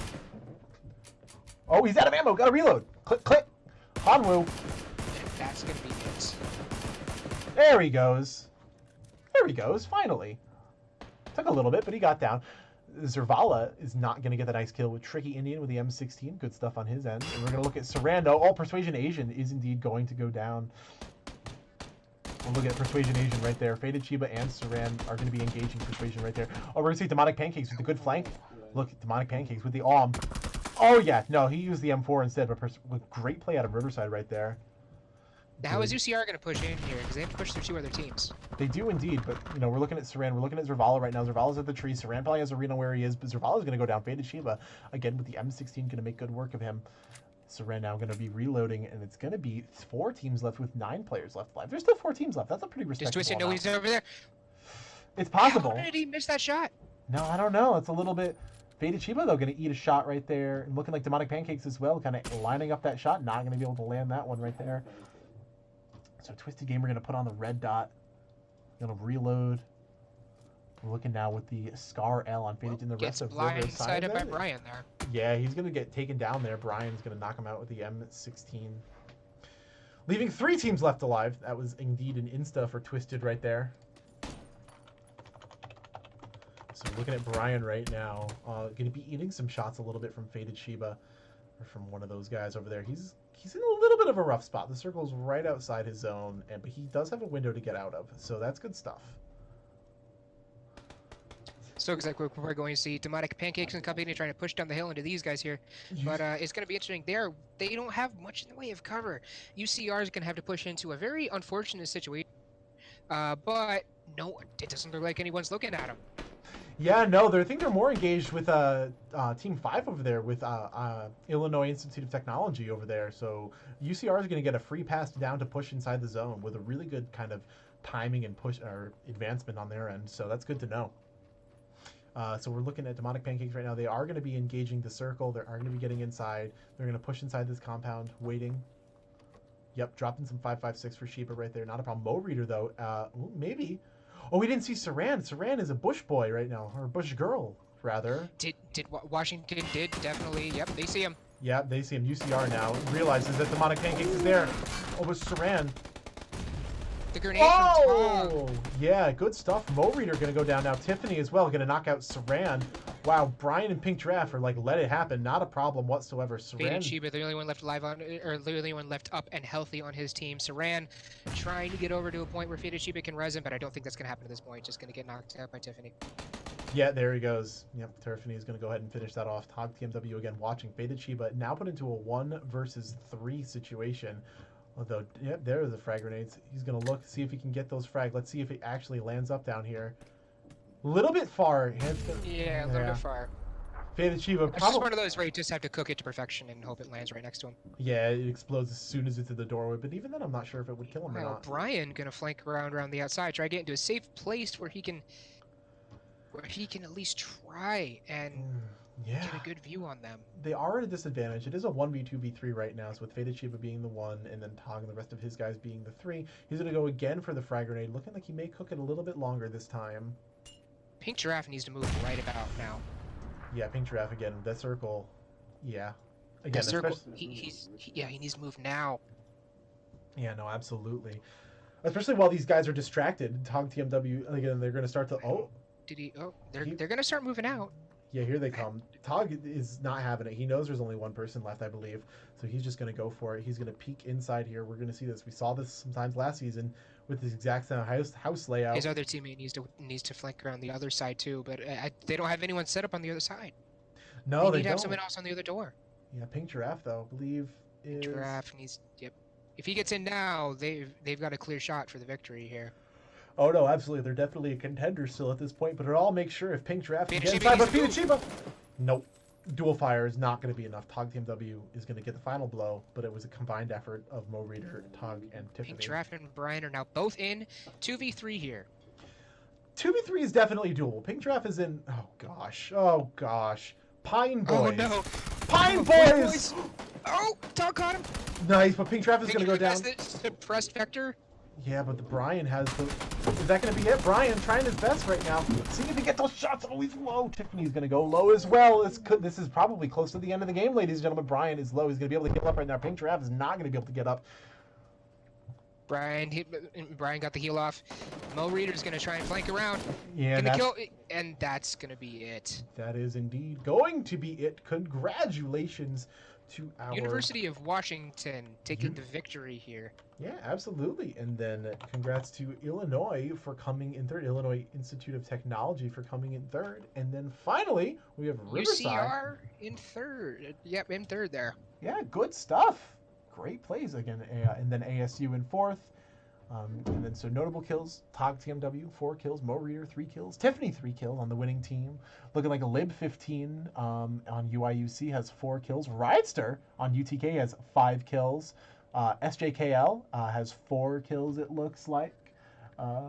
Oh, he's out of ammo. Got to reload. Click, click. Hanwoo. And that's going to be it. There he goes. There he goes. Finally. Took a little bit, but he got down. Zervala is not going to get the nice kill with Tricky Indian with the M16. Good stuff on his end. And we're going to look at Sarando. Oh, Persuasion Asian is indeed going to go down. We'll look at Persuasion Asian right there. Faded Chiba and Saran are going to be engaging Persuasion right there. Oh, we're going to see Demonic Pancakes with the good flank. Look at Demonic Pancakes with the AWM. Oh, yeah. No, he used the M4 instead, but with great play out of Riverside right there. Now, how is UCR going to push in here? Because they have to push through 2 other teams. They do indeed, but, you know, we're looking at Saran. We're looking at Zervala right now. Zervala's at the tree. Saran probably has Arena where he is, but Zervala's going to go down. Faded Shiba, again, with the M16, going to make good work of him. Saran now going to be reloading, and it's going to be 4 teams left with 9 players left alive. There's still 4 teams left. That's a pretty respectable Does Twisted know he's over there? It's possible. How did he miss that shot? No, I don't know. It's a little bit... Faded Shiba, though, going to eat a shot right there. And looking like Demonic Pancakes as well, kind of lining up that shot. Not going to be able to land that one right there. So Twisted Gamer going to put on the red dot. Going to reload. We're looking now with the Scar L on Faded in the rest of Riverside. Blindsided by Brian there. Yeah, he's going to get taken down there. Brian's going to knock him out with the M16. Leaving 3 teams left alive. That was indeed an insta for Twisted right there. So looking at Brian right now. Going to be eating some shots a little bit from Faded Shiba. Or from one of those guys over there. He's in a little bit of a rough spot. The circle's right outside his zone, but he does have a window to get out of. So that's good stuff. So exactly, we're going to see Demonic Pancakes and company trying to push down the hill into these guys here. But it's going to be interesting. They don't have much in the way of cover. UCR is going to have to push into a very unfortunate situation. But no, it doesn't look like anyone's looking at him. Yeah, no, I think they're more engaged with Team 5 over there, with Illinois Institute of Technology over there. So UCR is going to get a free pass down to push inside the zone with a really good kind of timing and push or advancement on their end. So that's good to know. So we're looking at Demonic Pancakes right now. They are going to be engaging the circle. They are going to be getting inside. They're going to push inside this compound, waiting. Yep, dropping some 5.56 for Sheba right there. Not a problem. Mo Reader, though, maybe. Oh, we didn't see Saran. Saran is a Bush boy right now, or Bush girl, rather. Washington did definitely. Yep, they see him. Yeah, they see him. UCR now realizes that Demonic Pancakes is there. Oh, but Saran. The grenade from Tom. Yeah, good stuff. Mo Reader going to go down now. Tiffany as well going to knock out Saran. Wow, Brian and Pink Giraffe are like, let it happen. Not a problem whatsoever. Faded Saran. Sheba, the only one left alive on, or the only one left up and healthy on his team. Saran trying to get over to a point where Faded Sheba can res him, but I don't think that's going to happen at this point. Just going to get knocked out by Tiffany. Yeah, there he goes. Yep, Tiffany is going to go ahead and finish that off. Tog TMW again watching. Faded Sheba now put into a 1 versus 3 situation. Although, yep, there are the frag grenades. He's going to look, see if he can get those frag. Let's see if it actually lands up down here. A little bit far. Yeah, a little bit far. Faded Sheba It's just one of those where you just have to cook it to perfection and hope it lands right next to him. Yeah, it explodes as soon as it's in the doorway, but even then I'm not sure if it would kill him or not. Brian going to flank around the outside, try to get into a safe place where he can at least try and get a good view on them. They are at a disadvantage. It is a 1v2v3 right now, so with Faded Sheba being the 1 and then Tog and the rest of his guys being the 3, he's going to go again for the frag grenade, looking like he may cook it a little bit longer this time. Pink Giraffe needs to move right about now. Yeah, Pink Giraffe again. That circle, yeah. Again, that circle, he needs to move now. Yeah, no, absolutely. Especially while these guys are distracted. Tog TMW, again, they're going to start to... Oh! They're going to start moving out. Yeah, here they come. Tog is not having it. He knows there's only one person left, I believe. So he's just going to go for it. He's going to peek inside here. We're going to see this. We saw this sometimes last season with this exact same house layout. His other teammate needs to flank around the other side too, but they don't have anyone set up on the other side. No, they need to have don't. someone else on the other door. Yeah, Pink Giraffe, though, I believe is... Giraffe needs... Yep. If he gets in now, they've got a clear shot for the victory here. Oh, no, absolutely. They're definitely a contender still at this point, but it all makes sure if Pink Giraffe can get inside, but Faded Sheba... Nope. Dual fire is not going to be enough. Tog TMW is going to get the final blow, but it was a combined effort of Mo Reader, Tog, and Tiffany. Pink Giraffe and Brian are now both in 2v3 here. 2v3 is definitely doable. Pink Giraffe is in... Oh, gosh. Oh, gosh. Pine Boys. Oh, no. Pine Boys! Oh, Tog caught him. Nice, but Pink Giraffe is going to go down. Has the suppressed vector. Yeah, but the Brian has the... Is that going to be it? Brian trying his best right now. See if he get those shots. Oh, he's low. Tiffany's going to go low as well. This is probably close to the end of the game, ladies and gentlemen. Brian is low. He's going to be able to heal up right now. Pink Giraffe is not going to be able to get up. Brian got the heal off. Mo Reader's going to try and flank around. Yeah, and that's going to be it. That is indeed going to be it. Congratulations to our... University of Washington taking the victory here. Yeah, absolutely. And then congrats to Illinois for coming in third. Illinois Institute of Technology for coming in third. And then finally, we have Riverside. UCR in third. Yep, in third there. Yeah, good stuff. Great plays again. And then ASU in fourth. And then so notable kills, Tog TMW, 4 kills, Mo Reader, 3 kills, Tiffany, 3 kills on the winning team. Looking like a Lib 15 on UIUC has 4 kills. Ridester on UTK has 5 kills. SJKL has 4 kills, it looks like.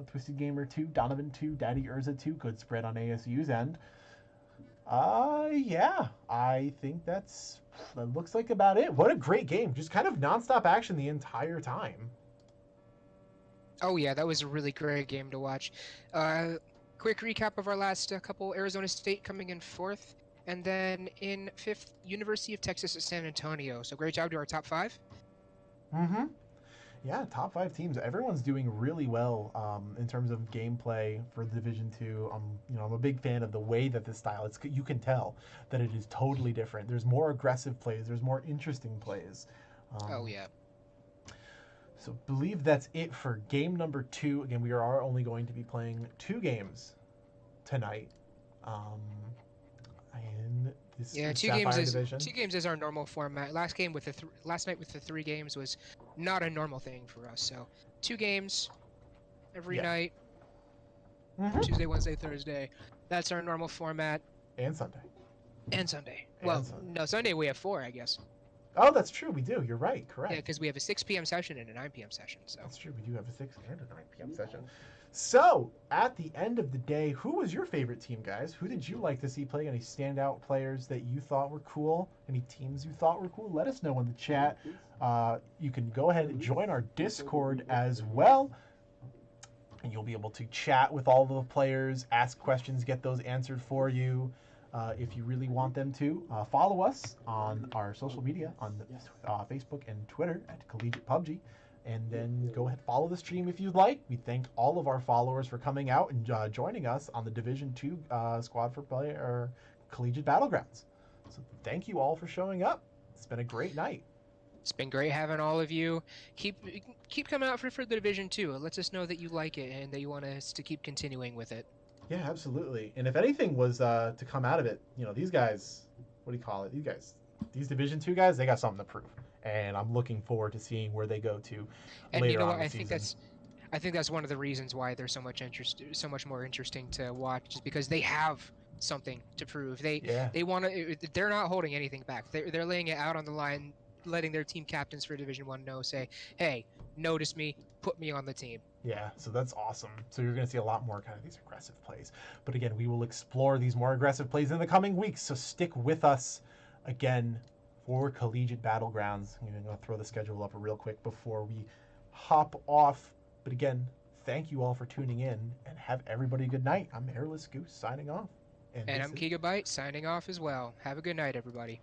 Twisted Gamer 2, Donovan 2, Daddy Urza 2. Good spread on ASU's end. Yeah, I think that looks like about it. What a great game. Just kind of nonstop action the entire time. Oh yeah, that was a really great game to watch. Quick recap of our last couple. Arizona State coming in 4th, and then in 5th, University of Texas at San Antonio. So great job to our top 5. Mm-hmm. Yeah, top 5 teams. Everyone's doing really well in terms of gameplay for Division 2. I'm a big fan of the way that this style. You can tell that it is totally different. There's more aggressive plays. There's more interesting plays. Oh yeah. So believe that's it for game number 2. Again, we are only going to be playing 2 games tonight. And this is Sapphire two games is our normal format. Last night with the 3 games was not a normal thing for us. So 2 games every night. Mhm. Tuesday, Wednesday, Thursday. That's our normal format. And Sunday. And Sunday. And Well, Sunday. no, Sunday we have 4, I guess. Oh, that's true. We do. You're right. Correct. Yeah, because we have a 6 p.m. session and a 9 p.m. session. So That's true. We do have a 6 and a 9 p.m. session. So, at the end of the day, who was your favorite team, guys? Who did you like to see play? Any standout players that you thought were cool? Any teams you thought were cool? Let us know in the chat. You can go ahead and join our Discord as well. And you'll be able to chat with all the players, ask questions, get those answered for you. If you really want them to, follow us on our social media on Facebook and Twitter at Collegiate PUBG. And then go ahead and follow the stream if you'd like. We thank all of our followers for coming out and joining us on the Division 2 squad for play or Collegiate Battlegrounds. So thank you all for showing up. It's been a great night. it's been great having all of you. Keep coming out for the Division 2. It lets us know that you like it and that you want us to keep continuing with it. Yeah, absolutely. And if anything was to come out of it, these guys, what do you call it? These Division 2 guys, they got something to prove. And I'm looking forward to seeing where they go to And later you know on what? in the I think that's one of the reasons why they're so much more interesting to watch, is because they have something to prove. They want to. They're not holding anything back. They're laying it out on the line, letting their team captains for Division 1 know, say, hey, notice me, put me on the team. Yeah, so that's awesome. So you're going to see a lot more kind of these aggressive plays. But again, we will explore these more aggressive plays in the coming weeks. So stick with us again for Collegiate Battlegrounds. I'm going to throw the schedule up real quick before we hop off. But again, thank you all for tuning in and have everybody a good night. I'm Airless Goose signing off. And I'm Gigabyte signing off as well. Have a good night, everybody.